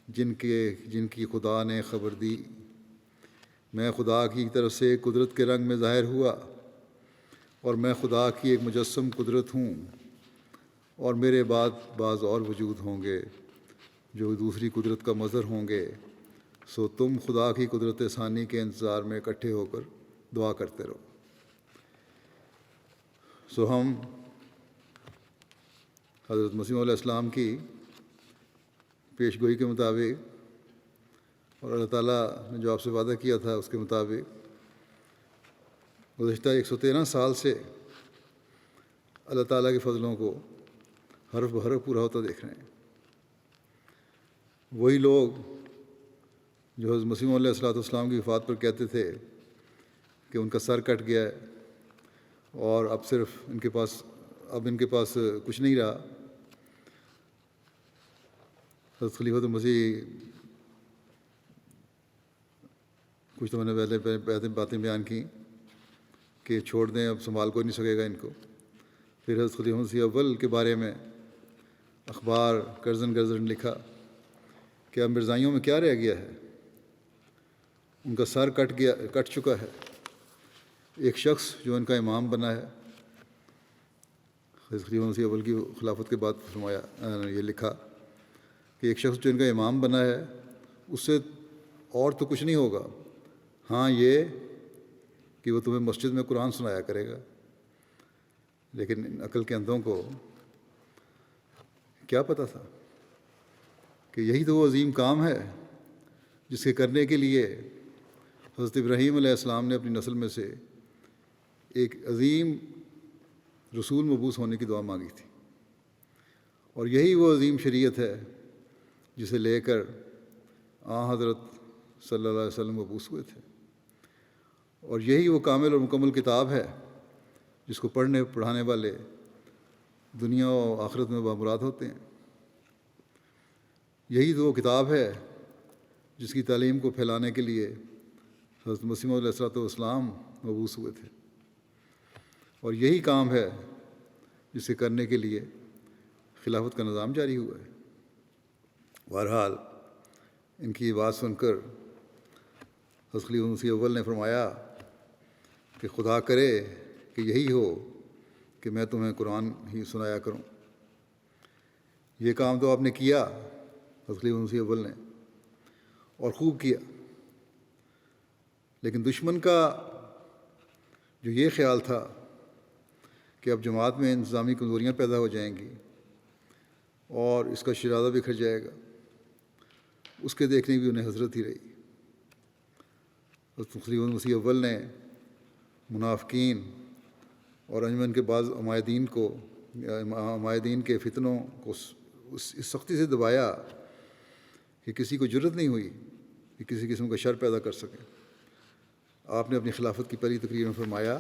جن کی خدا نے خبر دی. میں خدا کی طرف سے قدرت کے رنگ میں ظاہر ہوا اور میں خدا کی ایک مجسم قدرت ہوں، اور میرے بعد بعض اور وجود ہوں گے جو دوسری قدرت کا مظہر ہوں گے. سو تم خدا کی قدرت ثانی کے انتظار میں اکٹھے ہو کر دعا کرتے رہو. سو ہم حضرت مسیح علیہ السلام کی پیش گوئی کے مطابق اور اللہ تعالیٰ نے جو آپ سے وعدہ کیا تھا اس کے مطابق گزشتہ 113 سال سے اللہ تعالیٰ کے فضلوں کو حرف بحرف پورا ہوتا دیکھ رہے ہیں. وہی لوگ جو حضرت مسیح علیہ الصلوۃ والسلام کی وفات پر کہتے تھے کہ ان کا سر کٹ گیا ہے اور اب صرف ان کے پاس کچھ نہیں رہا. حضرت خلیفۃ المسیح کچھ تو میں نے پہلے باتیں بیان کی کہ چھوڑ دیں، اب سنبھال کوئی نہیں سکے گا ان کو. پھر حضرت خلیفۃ المسیح اول کے بارے میں اخبار گرزن لکھا کہ اب مرزائیوں میں کیا رہ گیا ہے، ان کا سر کٹ چکا ہے. ایک شخص جو ان کا امام بنا ہے، حضرت خلیفۃ المسیح اول کی خلافت کے بعد فرمایا، یہ لکھا کہ ایک شخص جو ان کا امام بنا ہے اس سے اور تو کچھ نہیں ہوگا، ہاں یہ کہ وہ تمہیں مسجد میں قرآن سنایا کرے گا. لیکن ان عقل کے اندھوں کو کیا پتہ تھا کہ یہی تو وہ عظیم کام ہے جس کے کرنے کے لیے حضرت ابراہیم علیہ السلام نے اپنی نسل میں سے ایک عظیم رسول مبعوث ہونے کی دعا مانگی تھی. اور یہی وہ عظیم شریعت ہے جسے لے کر حضرت صلی اللہ علیہ وسلم مبعوث ہوئے تھے. اور یہی وہ کامل اور مکمل کتاب ہے جس کو پڑھنے پڑھانے والے دنیا و آخرت میں بامراد ہوتے ہیں. یہی تو وہ کتاب ہے جس کی تعلیم کو پھیلانے کے لیے حضرت مسیح علیہ الصلوۃ والسلام مبعوث ہوئے تھے. اور یہی کام ہے جسے کرنے کے لیے خلافت کا نظام جاری ہوا ہے. بہرحال ان کی بات سن کر حضرت خلیفۃ المسیح اول نے فرمایا کہ خدا کرے کہ یہی ہو کہ میں تمہیں قرآن ہی سنایا کروں. یہ کام تو آپ نے کیا حضرت خلیفۃ المسیح اول نے، اور خوب کیا. لیکن دشمن کا جو یہ خیال تھا کہ اب جماعت میں انتظامی کمزوریاں پیدا ہو جائیں گی اور اس کا شرارہ بکھر جائے گا، اس کے دیکھنے بھی انہیں حسرت ہی رہی. حضرت خلیفۃ المسیح اول نے منافقین اور انجمن کے بعض عمائدین کے فتنوں کو اس سختی سے دبایا کہ کسی کو جرت نہیں ہوئی کہ کسی قسم کا شر پیدا کر سکے. آپ نے اپنی خلافت کی پہلی تقریر میں فرمایا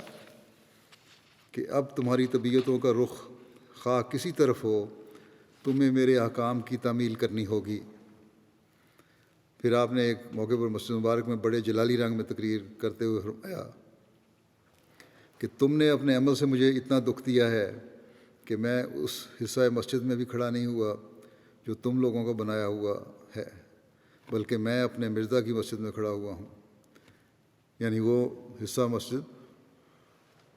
کہ اب تمہاری طبیعتوں کا رخ خواہ کسی طرف ہو، تمہیں میرے احکام کی تعمیل کرنی ہوگی. پھر آپ نے ایک موقع پر مسجد مبارک میں بڑے جلالی رنگ میں تقریر کرتے ہوئے فرمایا کہ تم نے اپنے عمل سے مجھے اتنا دکھ دیا ہے کہ میں اس حصہ مسجد میں بھی کھڑا نہیں ہوا جو تم لوگوں کا بنایا ہوا ہے، بلکہ میں اپنے مرزا کی مسجد میں کھڑا ہوا ہوں. یعنی وہ حصہ مسجد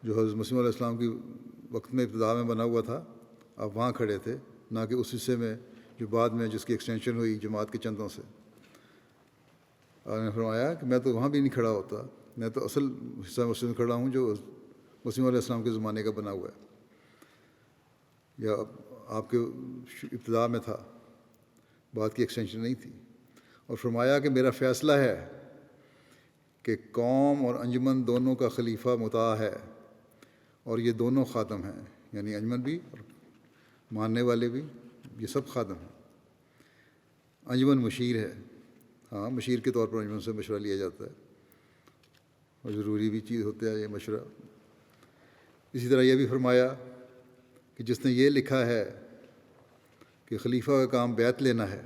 جو حضرت مسیح علیہ السلام کی وقت میں ابتدا میں بنا ہوا تھا، آپ وہاں کھڑے تھے، نہ کہ اس حصے میں جو بعد میں جس کی ایکسٹینشن ہوئی جماعت کے چندوں سے. آپ نے فرمایا کہ میں تو وہاں بھی نہیں کھڑا ہوتا، میں تو اصل حصہ مسجد میں کھڑا ہوں جو مسیح علیہ السلام کے زمانے کا بنا ہوا ہے، یا آپ کے ابتدا میں تھا، بات کی ایکسٹینشن نہیں تھی. اور فرمایا کہ میرا فیصلہ ہے کہ قوم اور انجمن دونوں کا خلیفہ مطاع ہے، اور یہ دونوں خادم ہیں، یعنی انجمن بھی اور ماننے والے بھی، یہ سب خادم ہیں. انجمن مشیر ہے، ہاں مشیر کے طور پر انجمن سے مشورہ لیا جاتا ہے اور ضروری بھی چیز ہوتا ہے یہ مشورہ. اسی طرح یہ بھی فرمایا کہ جس نے یہ لکھا ہے کہ خلیفہ کا کام بیعت لینا ہے،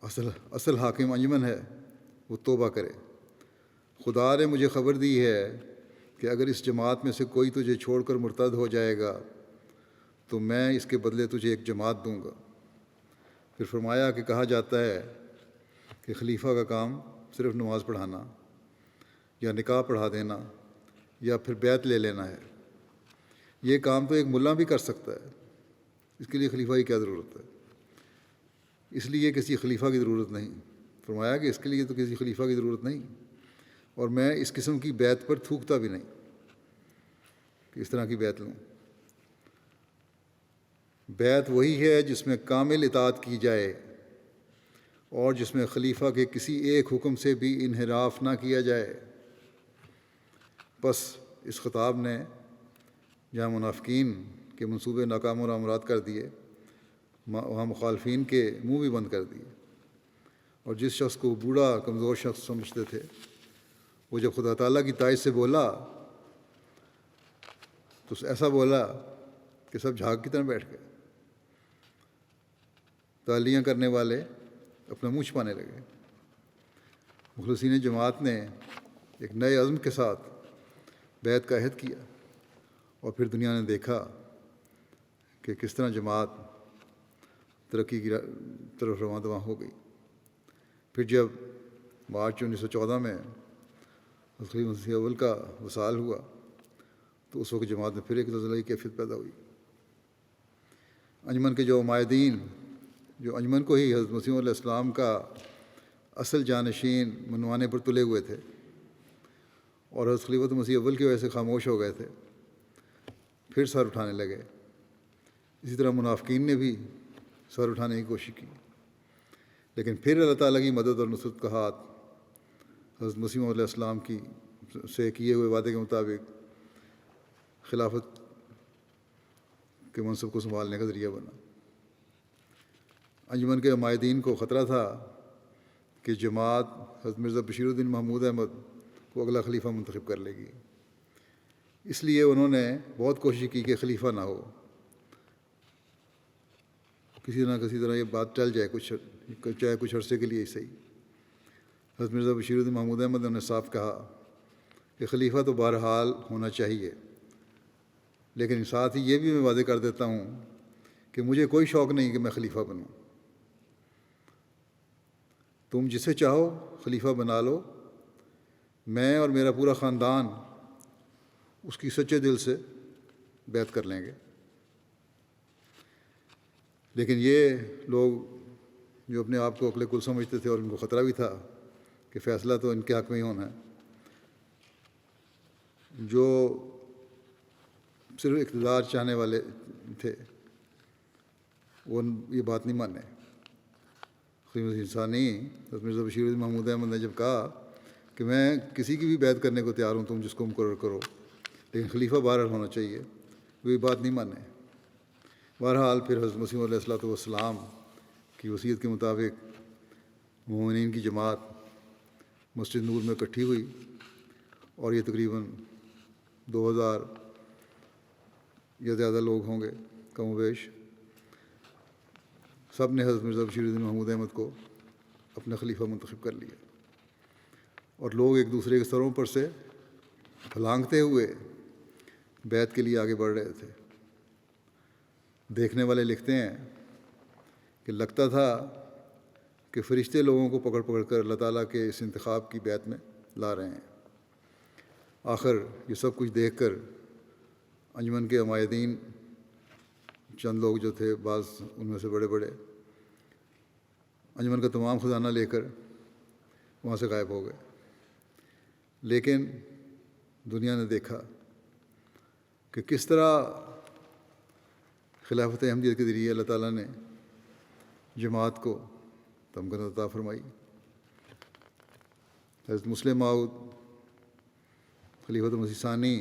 اصل حاکم انجمن ہے، وہ توبہ کرے. خدا نے مجھے خبر دی ہے کہ اگر اس جماعت میں سے کوئی تجھے چھوڑ کر مرتد ہو جائے گا تو میں اس کے بدلے تجھے ایک جماعت دوں گا. پھر فرمایا کہ کہا جاتا ہے کہ خلیفہ کا کام صرف نماز پڑھانا یا نکاح پڑھا دینا یا پھر بیعت لے لینا ہے. یہ کام تو ایک ملا بھی کر سکتا ہے، اس کے لیے خلیفہ کی کیا ضرورت ہے؟ اس لیے کسی خلیفہ کی ضرورت نہیں. فرمایا کہ اس کے لیے تو کسی خلیفہ کی ضرورت نہیں، اور میں اس قسم کی بیعت پر تھوکتا بھی نہیں کہ اس طرح کی بیعت لوں. بیعت وہی ہے جس میں کامل اطاعت کی جائے اور جس میں خلیفہ کے کسی ایک حکم سے بھی انحراف نہ کیا جائے. بس اس خطاب نے جہاں منافقین کے منصوبے ناکام و نامراد کر دیے، وہاں مخالفین کے منہ بھی بند کر دیے. اور جس شخص کو بوڑھا کمزور شخص سمجھتے تھے، وہ جب خدا تعالیٰ کی تائید سے بولا تو ایسا بولا کہ سب جھاگ کی طرح بیٹھ گئے۔ تالیاں کرنے والے اپنا منہ چھپانے لگے۔ مخلصین جماعت نے ایک نئے عزم کے ساتھ بیعت کا عہد کیا، اور پھر دنیا نے دیکھا کہ کس طرح جماعت ترقی کی طرف رواں دواں ہو گئی۔ پھر جب مارچ 1914 میں خلیفہ مسیح اول کا وصال ہوا تو اس وقت جماعت میں پھر ایک زلزلہ کی کیفیت پیدا ہوئی۔ انجمن کے جو عمائدین، جو انجمن کو ہی حضرت مسیح علیہ السلام کا اصل جانشین منوانے پر تلے ہوئے تھے اور حضرت خلیفۃ مسیح اول کی وجہ سے خاموش ہو گئے تھے، پھر سر اٹھانے لگے۔ اسی طرح منافقین نے بھی سر اٹھانے کی کوشش کی، لیکن پھر اللہ تعالیٰ کی مدد اور نصرت کا ہاتھ حضرت مسیح علیہ السلام کی سے کیے ہوئے وعدے کے مطابق خلافت کے منصب کو سنبھالنے کا ذریعہ بنا۔ انجمن کے عمائدین کو خطرہ تھا کہ جماعت حضرت مرزا بشیر الدین محمود احمد کو اگلا خلیفہ منتخب کر لے گی، اس لیے انہوں نے بہت کوشش کی کہ خلیفہ نہ ہو، کسی طرح یہ بات ٹل جائے، چاہے کچھ عرصے کے لیے ہی صحیح۔ حضرت مرزا بشیر الدین محمود احمد نے صاف کہا کہ خلیفہ تو بہرحال ہونا چاہیے، لیکن ساتھ ہی یہ بھی میں وعدے کر دیتا ہوں کہ مجھے کوئی شوق نہیں کہ میں خلیفہ بنوں، تم جسے چاہو خلیفہ بنا لو، میں اور میرا پورا خاندان اس کی سچے دل سے بیعت کر لیں گے۔ لیکن یہ لوگ جو اپنے آپ کو عقل کل سمجھتے تھے اور ان کو خطرہ بھی تھا کہ فیصلہ تو ان کے حق میں ہی ہونا ہے، جو صرف اقتدار چاہنے والے تھے، وہ یہ بات نہیں مانے۔ خلیفہ ثانی حضرت مرزا بشیر الدین محمود احمد نے جب کہا کہ میں کسی کی بھی بیعت کرنے کو تیار ہوں، تم جس کو مقرر کرو، لیکن خلیفہ بہرحال ہونا چاہیے، وہ یہ بات نہیں مانے۔ بہرحال پھر حضرت مسیح علیہ السلام کی وصیت کے مطابق مومنین کی جماعت مسجد نور میں اکٹھی ہوئی، اور یہ تقریباً 2000 یا زیادہ لوگ ہوں گے کم و بیش، سب نے حضرت مرزا بشیر الدین محمود احمد کو اپنا خلیفہ منتخب کر لیا، اور لوگ ایک دوسرے کے سروں پر سے پھلانگتے ہوئے بیعت کے لیے آگے بڑھ رہے تھے۔ دیکھنے والے لکھتے ہیں کہ لگتا تھا کہ فرشتے لوگوں کو پکڑ پکڑ کر اللہ تعالیٰ کے اس انتخاب کی بیعت میں لا رہے ہیں۔ آخر یہ سب کچھ دیکھ کر انجمن کے عمائدین چند لوگ جو تھے، بعض ان میں سے بڑے بڑے، انجمن کا تمام خزانہ لے کر وہاں سے غائب ہو گئے۔ لیکن دنیا نے دیکھا کہ کس طرح خلافت احمدیت کے ذریعے اللہ تعالیٰ نے جماعت کو تمکن عطا فرمائی۔ حضرت مسلم موعود خلیفۃ مسیح ثانی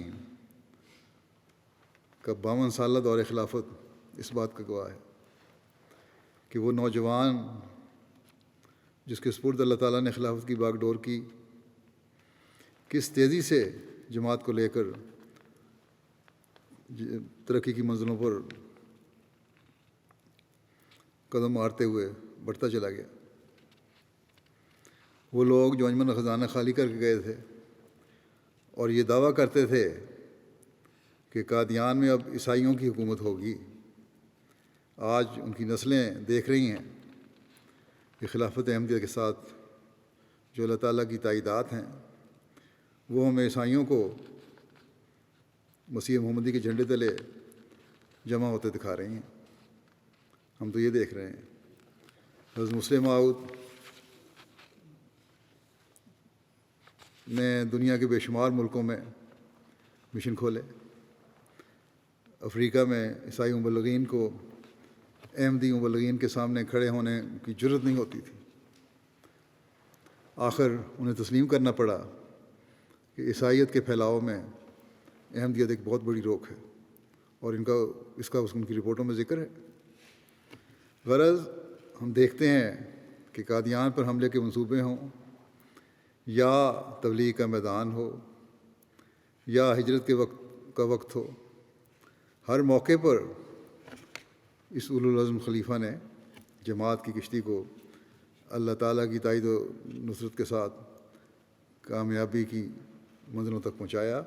کا 52 سالہ دور خلافت اس بات کا گواہ ہے کہ وہ نوجوان جس کے سپرد اللہ تعالیٰ نے خلافت کی باغ ڈور کی، کس تیزی سے جماعت کو لے کر ترقی کی منزلوں پر قدم مارتے ہوئے بڑھتا چلا گیا۔ وہ لوگ جو انجمن کا خزانہ خالی کر کے گئے تھے اور یہ دعویٰ کرتے تھے کہ قادیان میں اب عیسائیوں کی حکومت ہوگی، آج ان کی نسلیں دیکھ رہی ہیں کہ خلافت احمدیہ کے ساتھ جو اللہ تعالیٰ کی تائیدات ہیں وہ ہمیں عیسائیوں کو مسیح محمدی کے جھنڈے تلے جمع ہوتے دکھا رہی ہیں۔ ہم تو یہ دیکھ رہے ہیں۔ حضرت مسلم موعود نے دنیا کے بے شمار ملکوں میں مشن کھولے۔ افریقہ میں عیسائی مبلغین کو احمدی مبلغین کے سامنے کھڑے ہونے کی جرت نہیں ہوتی تھی۔ آخر انہیں تسلیم کرنا پڑا کہ عیسائیت کے پھیلاؤ میں احمدیت ایک بہت بڑی روک ہے، اور اس کا ان کی رپورٹوں میں ذکر ہے۔ غرض ہم دیکھتے ہیں کہ قادیان پر حملے کے منصوبے ہوں یا تبلیغ کا میدان ہو یا ہجرت کا وقت ہو، ہر موقع پر اس اولو العزم خلیفہ نے جماعت کی کشتی کو اللہ تعالیٰ کی تائید و نصرت کے ساتھ کامیابی کی منزلوں تک پہنچایا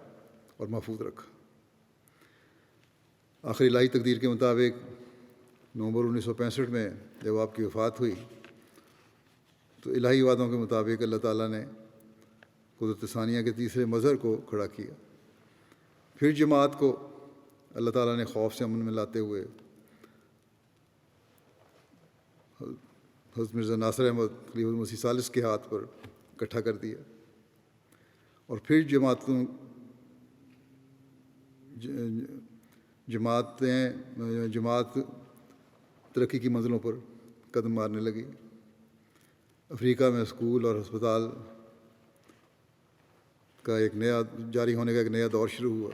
اور محفوظ رکھا۔ آخری الہی تقدیر کے مطابق نومبر 1965 میں جب آپ کی وفات ہوئی تو الہی وعدوں کے مطابق اللہ تعالیٰ نے قدرت ثانیہ کے تیسرے مظہر کو کھڑا کیا۔ پھر جماعت کو اللہ تعالیٰ نے خوف سے امن میں لاتے ہوئے حضرت مرزا ناصر احمد خلیفۃ المسیح ثالث کے ہاتھ پر اکٹھا کر دیا، اور پھر جماعت ترقی کی منزلوں پر قدم مارنے لگی۔ افریقہ میں اسکول اور ہسپتال کا جاری ہونے کا ایک نیا دور شروع ہوا۔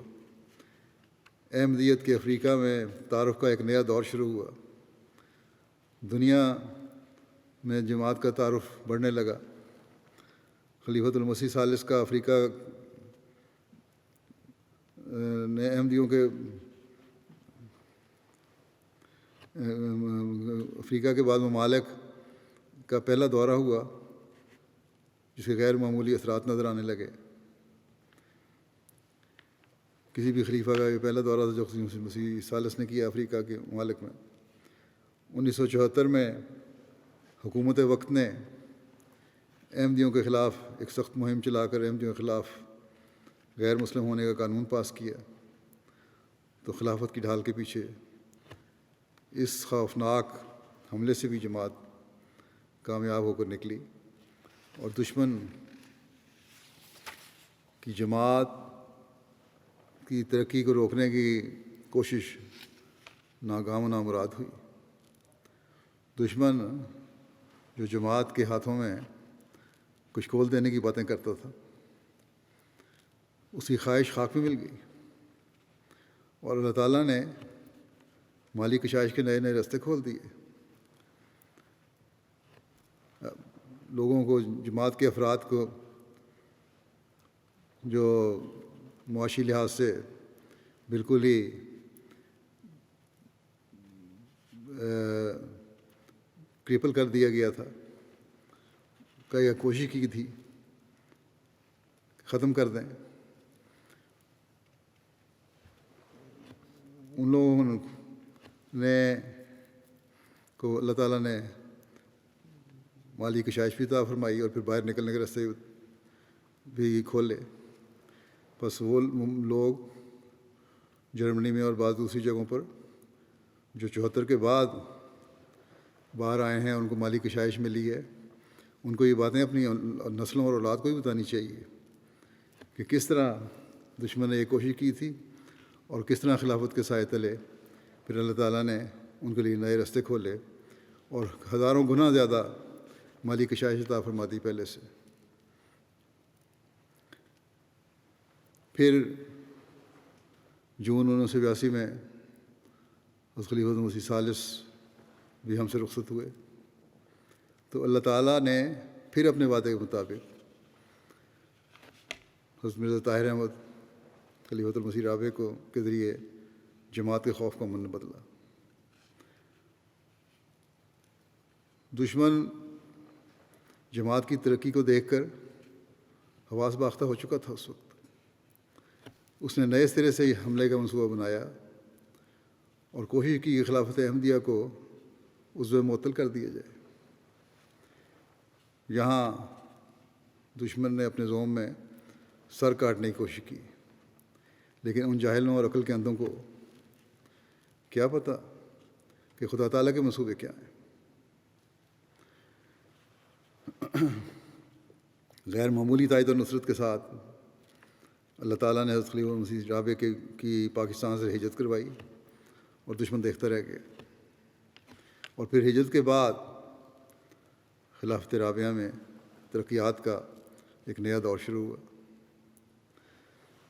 احمدیت کے افریقہ میں تعارف کا ایک نیا دور شروع ہوا۔ دنیا میں جماعت کا تعارف بڑھنے لگا۔ خلیفۃ المسیح ثالث کا افریقہ نے احمدیوں کے افریقہ کے بعد ممالک کا پہلا دورہ ہوا جس کے غیر معمولی اثرات نظر آنے لگے۔ کسی بھی خلیفہ کا یہ پہلا دورہ تھا جو خلیفۃ المسیح ثالث نے کیا افریقہ کے ممالک میں۔ 1974 میں حکومت وقت نے احمدیوں کے خلاف ایک سخت مہم چلا کر احمدیوں کے خلاف غیر مسلم ہونے کا قانون پاس کیا، تو خلافت کی ڈھال کے پیچھے اس خوفناک حملے سے بھی جماعت کامیاب ہو کر نکلی، اور دشمن کی جماعت کی ترقی کو روکنے کی کوشش ناکام و نامراد ہوئی۔ دشمن جو جماعت کے ہاتھوں میں کچھ کھول دینے کی باتیں کرتا تھا، اس کی خواہش خاک میں مل گئی، اور اللہ تعالیٰ نے مالی کشائش کے نئے نئے راستے کھول دیے۔ لوگوں کو، جماعت کے افراد کو جو معاشی لحاظ سے بالکل ہی کرپل کر دیا گیا تھا، کئی کوشش کی تھی ختم کر دیں، ان لوگوں نے کو اللہ تعالیٰ نے مالی کشائش بھی عطا فرمائی اور پھر باہر نکلنے کے راستے بھی کھولے۔ بس وہ لوگ جرمنی میں اور بعض دوسری جگہوں پر جو 74 کے بعد باہر آئے ہیں، ان کو مالی کشائش ملی ہے، ان کو یہ باتیں اپنی نسلوں اور اولاد کو بھی بتانی چاہیے کہ کس طرح دشمن نے یہ کوشش کی تھی اور کس طرح خلافت کے سائے تلے پھر اللہ تعالیٰ نے ان کے لیے نئے راستے کھولے اور ہزاروں گنا زیادہ مالی کشائش عطا فرما دی پہلے سے۔ پھر جون 1982 میں حضرت خلیفۃ المسیح ثالث بھی ہم سے رخصت ہوئے، تو اللہ تعالیٰ نے پھر اپنے وعدے کے مطابق حضرت مرزا طاہر احمد خلیفۃ المسیح رابع کے ذریعے جماعت کے خوف کو امن بدلا۔ دشمن جماعت کی ترقی کو دیکھ کر حواس باختہ ہو چکا تھا۔ اس وقت اس نے نئے سرے سے حملے کا منصوبہ بنایا اور کوشش کی کہ خلافت احمدیہ کو عضو معطل کر دیا جائے۔ یہاں دشمن نے اپنے زوم میں سر کاٹنے کی کوشش کی، لیکن ان جاہلوں اور عقل کے اندھوں کو کیا پتہ کہ خدا تعالیٰ کے منصوبے کیا ہیں۔ غیر معمولی تائید اور نصرت کے ساتھ اللہ تعالیٰ نے حضرت خلیفۃ المسیح رابع کی پاکستان سے ہجرت کروائی اور دشمن دیکھتا رہ گیا، اور پھر ہجرت کے بعد خلافت رابعہ میں ترقیات کا ایک نیا دور شروع ہوا،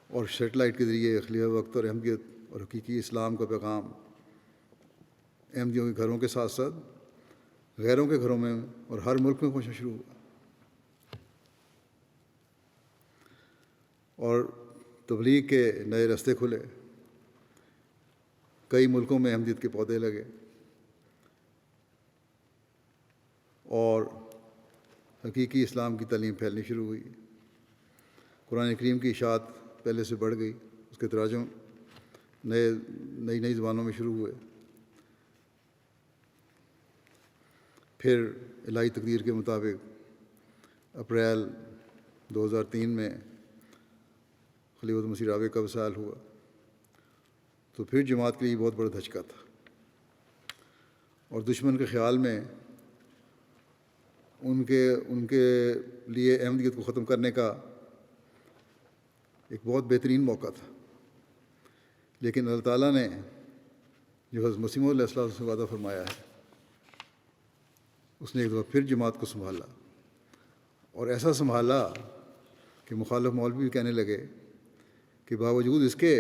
اور سیٹلائٹ کے ذریعے خلیفہ وقت اور احمدیت اور حقیقی اسلام کا پیغام احمدیوں کے گھروں کے ساتھ ساتھ غیروں کے گھروں میں اور ہر ملک میں پہنچنا شروع ہوا، اور تبلیغ کے نئے راستے کھلے، کئی ملکوں میں احمدیت کے پودے لگے، اور حقیقی اسلام کی تعلیم پھیلنی شروع ہوئی۔ قرآن کریم کی اشاعت پہلے سے بڑھ گئی، اس کے تراجم نئی زبانوں میں شروع ہوئے۔ پھر الہی تقدیر کے مطابق اپریل 2003 میں خلیفۃ مسیح رابع کا وصال ہوا، تو پھر جماعت کے لیے بہت بڑا دھچکا تھا، اور دشمن کے خیال میں ان کے لیے احمدیت کو ختم کرنے کا ایک بہت بہترین موقع تھا، لیکن اللہ تعالیٰ نے جو حضرت مسیح علیہ السلام سے وعدہ فرمایا ہے، اس نے ایک دفعہ پھر جماعت کو سنبھالا، اور ایسا سنبھالا کہ مخالف مولوی بھی کہنے لگے کہ باوجود اس کے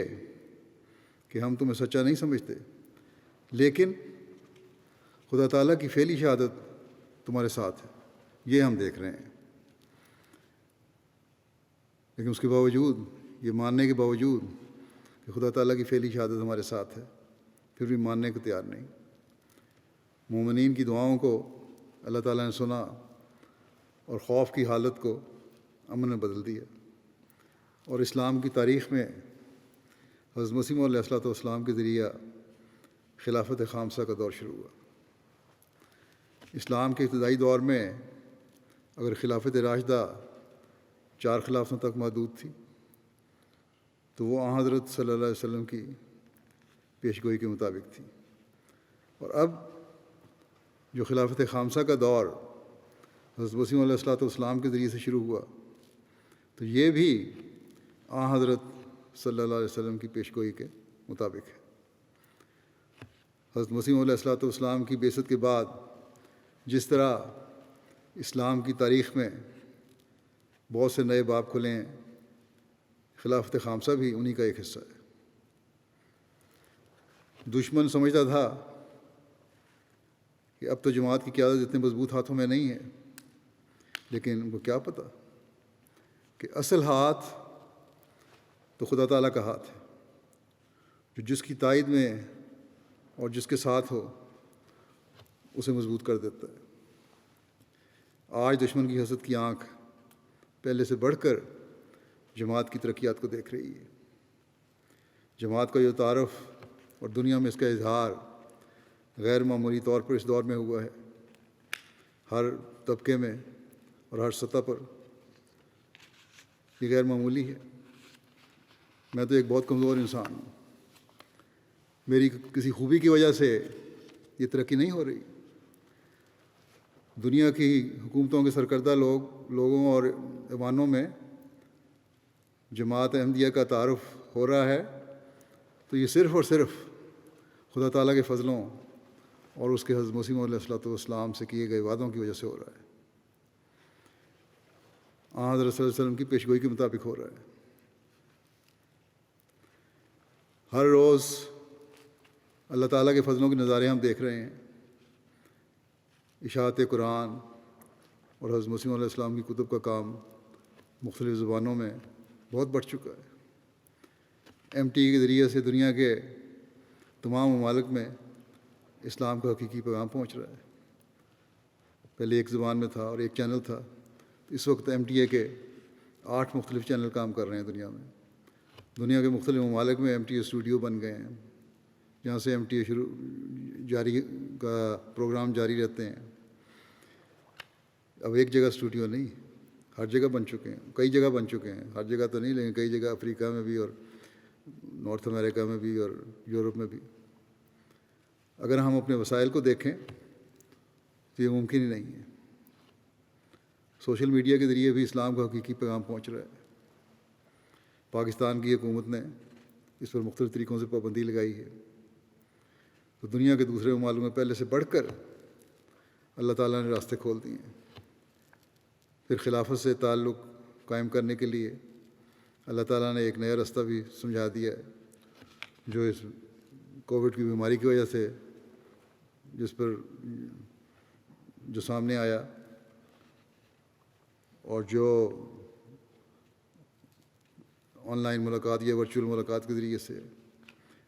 کہ ہم تمہیں سچا نہیں سمجھتے، لیکن خدا تعالیٰ کی فعلی شہادت تمہارے ساتھ ہے، یہ ہم دیکھ رہے ہیں۔ لیکن اس کے باوجود، یہ ماننے کے باوجود کہ خدا تعالیٰ کی فعلی شہادت ہمارے ساتھ ہے، پھر بھی ماننے کو تیار نہیں۔ مومنین کی دعاؤں کو اللہ تعالیٰ نے سنا، اور خوف کی حالت کو امن میں بدل دیا، اور اسلام کی تاریخ میں حضرت مسیح علیہ السلام کے ذریعہ خلافت خامسہ کا دور شروع ہوا۔ اسلام کے ابتدائی دور میں اگر خلافت راشدہ 4 خلافتوں تک محدود تھی، تو وہ آن حضرت صلی اللہ علیہ وسلم کی پیشگوئی کے مطابق تھی، اور اب جو خلافت خامسہ کا دور حضرت مسیح علیہ السلام کے ذریعے سے شروع ہوا، تو یہ بھی آن حضرت صلی اللہ علیہ وسلم کی پیشگوئی کے مطابق ہے۔ حضرت مسیح علیہ السلام کی بعثت کے بعد جس طرح اسلام کی تاریخ میں بہت سے نئے باب کھلے ہیں، خلافت خامسہ بھی انہی کا ایک حصہ ہے۔ دشمن سمجھتا تھا کہ اب تو جماعت کی قیادت اتنے مضبوط ہاتھوں میں نہیں ہے، لیکن ان کو کیا پتہ کہ اصل ہاتھ تو خدا تعالیٰ کا ہاتھ ہے، جو جس کی تائید میں اور جس کے ساتھ ہو اسے مضبوط کر دیتا ہے۔ آج دشمن کی حسد کی آنکھ پہلے سے بڑھ کر جماعت کی ترقیات کو دیکھ رہی ہے۔ جماعت کا جو تعارف اور دنیا میں اس کا اظہار غیر معمولی طور پر اس دور میں ہوا ہے، ہر طبقے میں اور ہر سطح پر یہ غیر معمولی ہے۔ میں تو ایک بہت کمزور انسان ہوں، میری کسی خوبی کی وجہ سے یہ ترقی نہیں ہو رہی۔ دنیا کی حکومتوں کے سرکردہ لوگوں اور ایوانوں میں جماعت احمدیہ کا تعارف ہو رہا ہے، تو یہ صرف اور صرف خدا تعالیٰ کے فضلوں اور اس کے حضرت مسیح علیہ السلام سے کیے گئے وعدوں کی وجہ سے ہو رہا ہے، آن حضرت صلی اللہ علیہ وسلم کی پیشگوئی کے مطابق ہو رہا ہے۔ ہر روز اللہ تعالیٰ کے فضلوں کے نظارے ہم دیکھ رہے ہیں۔ اشاعت قرآن اور حضرت مسیح علیہ السلام کی کتب کا کام مختلف زبانوں میں بہت بڑھ چکا ہے۔ MT کے ذریعے سے دنیا کے تمام ممالک میں اسلام کا حقیقی پیغام پہنچ رہا ہے۔ پہلے ایک زبان میں تھا اور ایک چینل تھا، اس وقت MTA کے 8 مختلف چینل کام کر رہے ہیں دنیا میں۔ دنیا کے مختلف ممالک میں MTA اسٹوڈیو بن گئے ہیں، جہاں سے MTA جاری کا پروگرام جاری رہتے ہیں۔ اب ایک جگہ اسٹوڈیو نہیں، ہر جگہ بن چکے ہیں، کئی جگہ بن چکے ہیں، ہر جگہ تو نہیں لیکن کئی جگہ افریقہ میں بھی اور نارتھ امریکہ میں بھی اور یورپ میں بھی۔ اگر ہم اپنے وسائل کو دیکھیں تو یہ ممکن ہی نہیں ہے۔ سوشل میڈیا کے ذریعے بھی اسلام کا حقیقی پیغام پہنچ رہا ہے۔ پاکستان کی حکومت نے اس پر مختلف طریقوں سے پابندی لگائی ہے، تو دنیا کے دوسرے ممالک میں پہلے سے بڑھ کر اللہ تعالیٰ نے راستے کھول دیے ہیں۔ پھر خلافت سے تعلق قائم کرنے کے لیے اللہ تعالیٰ نے ایک نیا راستہ بھی سمجھا دیا ہے، جو اس کووڈ کی بیماری کی وجہ سے جس پر جو سامنے آیا اور جو آن لائن ملاقات یا ورچوئل ملاقات کے ذریعے سے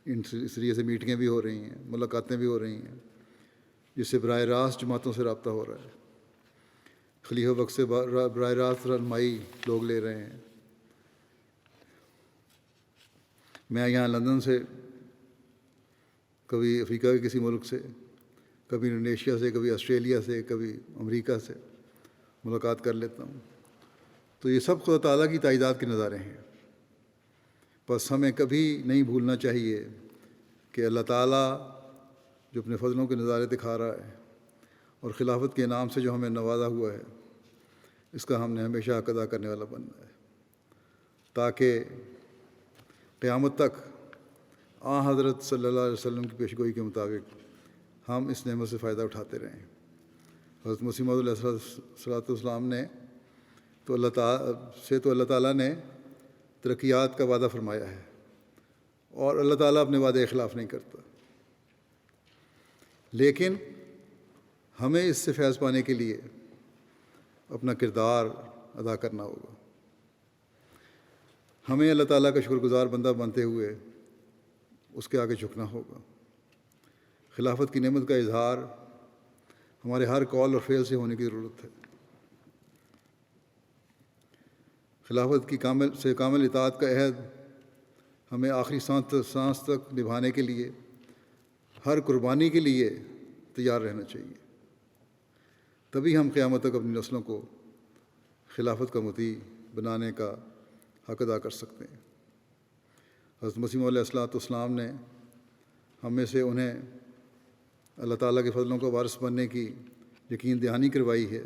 اس ذریعے سے میٹنگیں بھی ہو رہی ہیں، ملاقاتیں بھی ہو رہی ہیں، جس سے براہ راست جماعتوں سے رابطہ ہو رہا ہے، خلیفہ وقت سے براہ راست رہنمائی لوگ لے رہے ہیں۔ میں یہاں لندن سے، کبھی افریقہ کے کسی ملک سے، کبھی انڈونیشیا سے، کبھی آسٹریلیا سے، کبھی امریکہ سے ملاقات کر لیتا ہوں، تو یہ سب خدا تعالیٰ کی تائیدات کے نظارے ہیں۔ بس ہمیں کبھی نہیں بھولنا چاہیے کہ اللہ تعالیٰ جو اپنے فضلوں کے نظارے دکھا رہا ہے اور خلافت کے انعام سے جو ہمیں نوازا ہوا ہے، اس کا ہم نے ہمیشہ حق ادا کرنے والا بننا ہے، تاکہ قیامت تک حضرت صلی اللہ علیہ وسلم کی پیشگوئی کے مطابق ہم اس نعمت سے فائدہ اٹھاتے رہیں۔ حضرت مسیح موعود علیہ الصلوۃ والسلام نے تو اللہ تعالیٰ نے ترقیات کا وعدہ فرمایا ہے، اور اللہ تعالیٰ اپنے وعدے خلاف نہیں کرتا، لیکن ہمیں اس سے فیض پانے کے لیے اپنا کردار ادا کرنا ہوگا۔ ہمیں اللہ تعالیٰ کا شکر گزار بندہ بنتے ہوئے اس کے آگے جھکنا ہوگا۔ خلافت کی نعمت کا اظہار ہمارے ہر قول اور فعل سے ہونے کی ضرورت ہے۔ خلافت کی کامل اطاعت کا عہد ہمیں آخری سانس تک نبھانے کے لیے، ہر قربانی کے لیے تیار رہنا چاہیے، تبھی ہم قیامت تک اپنی نسلوں کو خلافت کا مطیع بنانے کا حق ادا کر سکتے ہیں۔ حضرت مسیح موعود علیہ السلام نے ہم میں سے انہیں اللہ تعالیٰ کے فضلوں کا وارث بننے کی یقین دہانی کروائی ہے،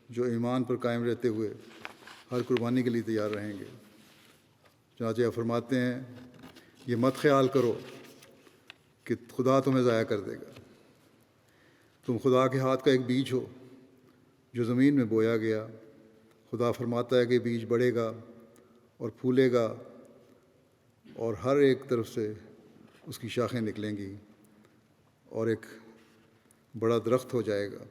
جو ایمان پر قائم رہتے ہوئے ہر قربانی کے لیے تیار رہیں گے۔ چنانچہ آپ فرماتے ہیں، یہ مت خیال کرو کہ خدا تمہیں ضائع کر دے گا، تم خدا کے ہاتھ کا ایک بیج ہو جو زمین میں بویا گیا۔ خدا فرماتا ہے کہ بیج بڑھے گا اور پھولے گا، اور ہر ایک طرف سے اس کی شاخیں نکلیں گی اور ایک بڑا درخت ہو جائے گا۔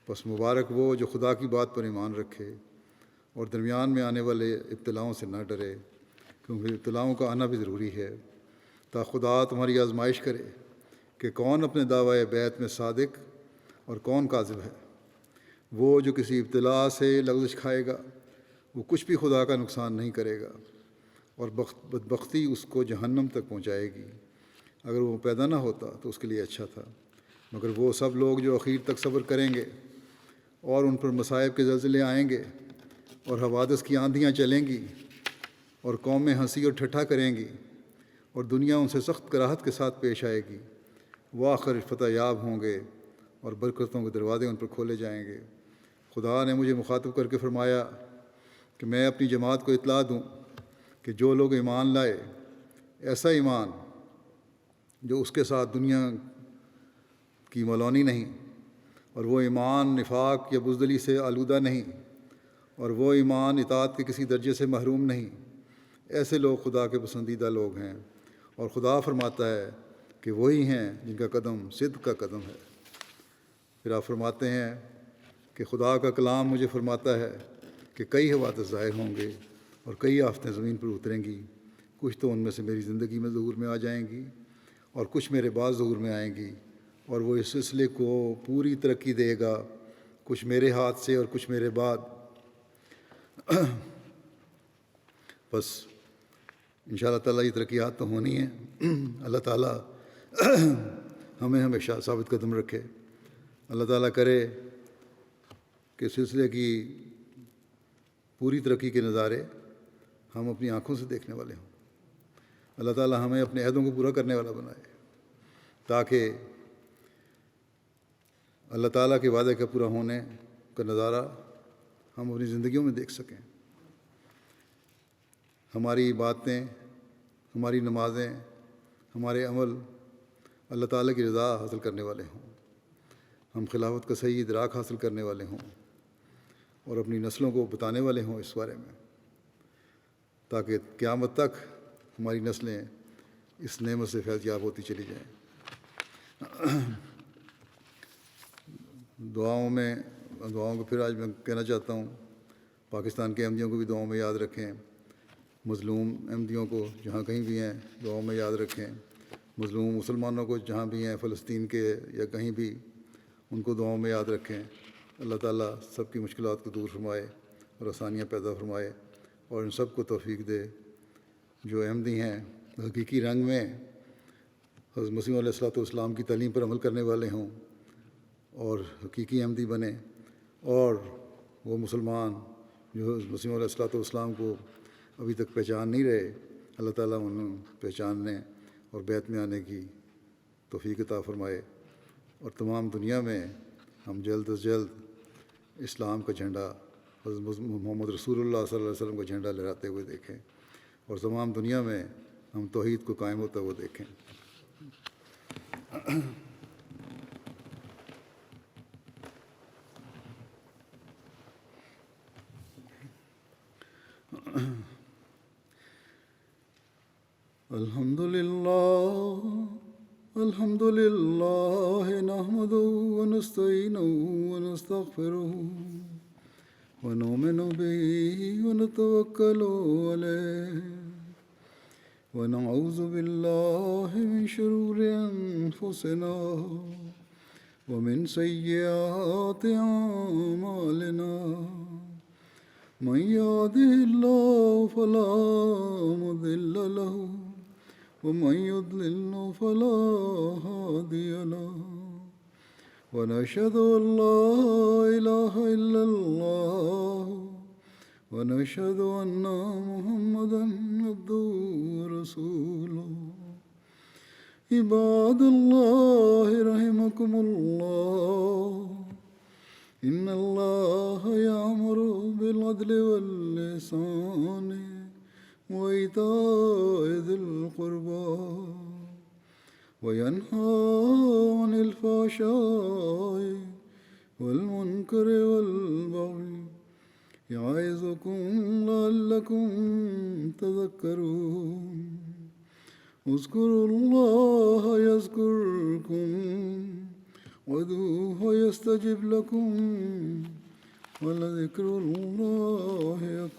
بس مبارک وہ جو خدا کی بات پر ایمان رکھے اور درمیان میں آنے والے ابتلاؤں سے نہ ڈرے، کیونکہ ابتلاؤں کا آنا بھی ضروری ہے، تاکہ خدا تمہاری آزمائش کرے کہ کون اپنے دعویٰ بیعت میں صادق اور کون کاذب ہے۔ وہ جو کسی ابتلا سے لغزش کھائے گا، وہ کچھ بھی خدا کا نقصان نہیں کرے گا، اور بدبختی اس کو جہنم تک پہنچائے گی۔ اگر وہ پیدا نہ ہوتا تو اس کے لیے اچھا تھا، مگر وہ سب لوگ جو اخیر تک صبر کریں گے اور ان پر مصائب کے زلزلے آئیں گے اور حوادث کی آندھیاں چلیں گی اور قومیں ہنسی اور ٹھٹھا کریں گی اور دنیا ان سے سخت کراہت کے ساتھ پیش آئے گی، وہ آخر فتح یاب ہوں گے اور برکتوں کے دروازے ان پر کھولے جائیں گے۔ خدا نے مجھے مخاطب کر کے فرمایا کہ میں اپنی جماعت کو اطلاع دوں کہ جو لوگ ایمان لائے، ایسا ایمان جو اس کے ساتھ دنیا کی ملونی نہیں، اور وہ ایمان نفاق یا بزدلی سے آلودہ نہیں، اور وہ ایمان اطاعت کے کسی درجے سے محروم نہیں، ایسے لوگ خدا کے پسندیدہ لوگ ہیں، اور خدا فرماتا ہے کہ وہی ہیں جن کا قدم صدق کا قدم ہے۔ پھر آپ فرماتے ہیں کہ خدا کا کلام مجھے فرماتا ہے کہ کئی حوادث ظاہر ہوں گے اور کئی آفتیں زمین پر اتریں گی، کچھ تو ان میں سے میری زندگی میں ظہور میں آ جائیں گی اور کچھ میرے بعد ظہور میں آئیں گی، اور وہ اس سلسلے کو پوری ترقی دے گا، کچھ میرے ہاتھ سے اور کچھ میرے بعد۔ بس انشاءاللہ تعالیٰ یہ ترقیات تو ہونی ہے۔ اللہ تعالیٰ ہمیں ہمیشہ ثابت قدم رکھے۔ اللہ تعالیٰ کرے کہ سلسلے کی پوری ترقی کے نظارے ہم اپنی آنکھوں سے دیکھنے والے ہوں۔ اللہ تعالیٰ ہمیں اپنے عہدوں کو پورا کرنے والا بنائے، تاکہ اللہ تعالیٰ کے وعدے کا پورا ہونے کا نظارہ ہم اپنی زندگیوں میں دیکھ سکیں۔ ہماری باتیں، ہماری نمازیں، ہمارے عمل اللہ تعالیٰ کی رضا حاصل کرنے والے ہوں، ہم خلافت کا صحیح ادراک حاصل کرنے والے ہوں اور اپنی نسلوں کو بتانے والے ہوں اس بارے میں، تاکہ قیامت تک ہماری نسلیں اس نعمت سے فیض یاب ہوتی چلی جائیں۔ دعاؤں کو پھر آج میں کہنا چاہتا ہوں، پاکستان کے احمدیوں کو بھی دعاؤں میں یاد رکھیں، مظلوم احمدیوں کو جہاں کہیں بھی ہیں دعاؤں میں یاد رکھیں، مظلوم مسلمانوں کو جہاں بھی ہیں فلسطین کے یا کہیں بھی ان کو دعاؤں میں یاد رکھیں۔ اللہ تعالیٰ سب کی مشکلات کو دور فرمائے اور آسانیاں پیدا فرمائے اور ان سب کو توفیق دے جو احمدی ہیں حقیقی رنگ میں حضرت مسیح علیہ والسلام کی تعلیم پر عمل کرنے والے ہوں اور حقیقی احمدی بنیں، اور وہ مسلمان جو حضرت مسیح علیہ والسلام کو ابھی تک پہچان نہیں رہے، اللہ تعالیٰ انہیں پہچاننے اور بیت میں آنے کی توفیق عطا فرمائے، اور تمام دنیا میں ہم جلد از جلد اسلام کا جھنڈا حضرت محمد رسول اللہ صلی اللہ علیہ وسلم کا جھنڈا لہراتے ہوئے دیکھیں، اور تمام دنیا میں ہم توحید کو قائم ہوتا ہوا دیکھیں۔ الحمد للہ نحمده ونستعینه ونستغفره ونؤمن به ونتوکل علیہ ونعوذ باللہ من شرور انفسنا ومن سیئات اعمالنا من يهده الله فلا مضل له ومن يضلل فلا هادي له ونشهد أن لا إله إلا الله ونشهد أن محمدا عبده ورسوله عباد الله رحمكم الله إن الله يأمر بالعدل والإحسان وإيتاء ذي القربى وينهى عن الفحشاء والمنكر والبغي يعظكم لعلكم تذكرون اذكروا الله يذكركم وادعوه يستجب لكم ولذكر الله أكبر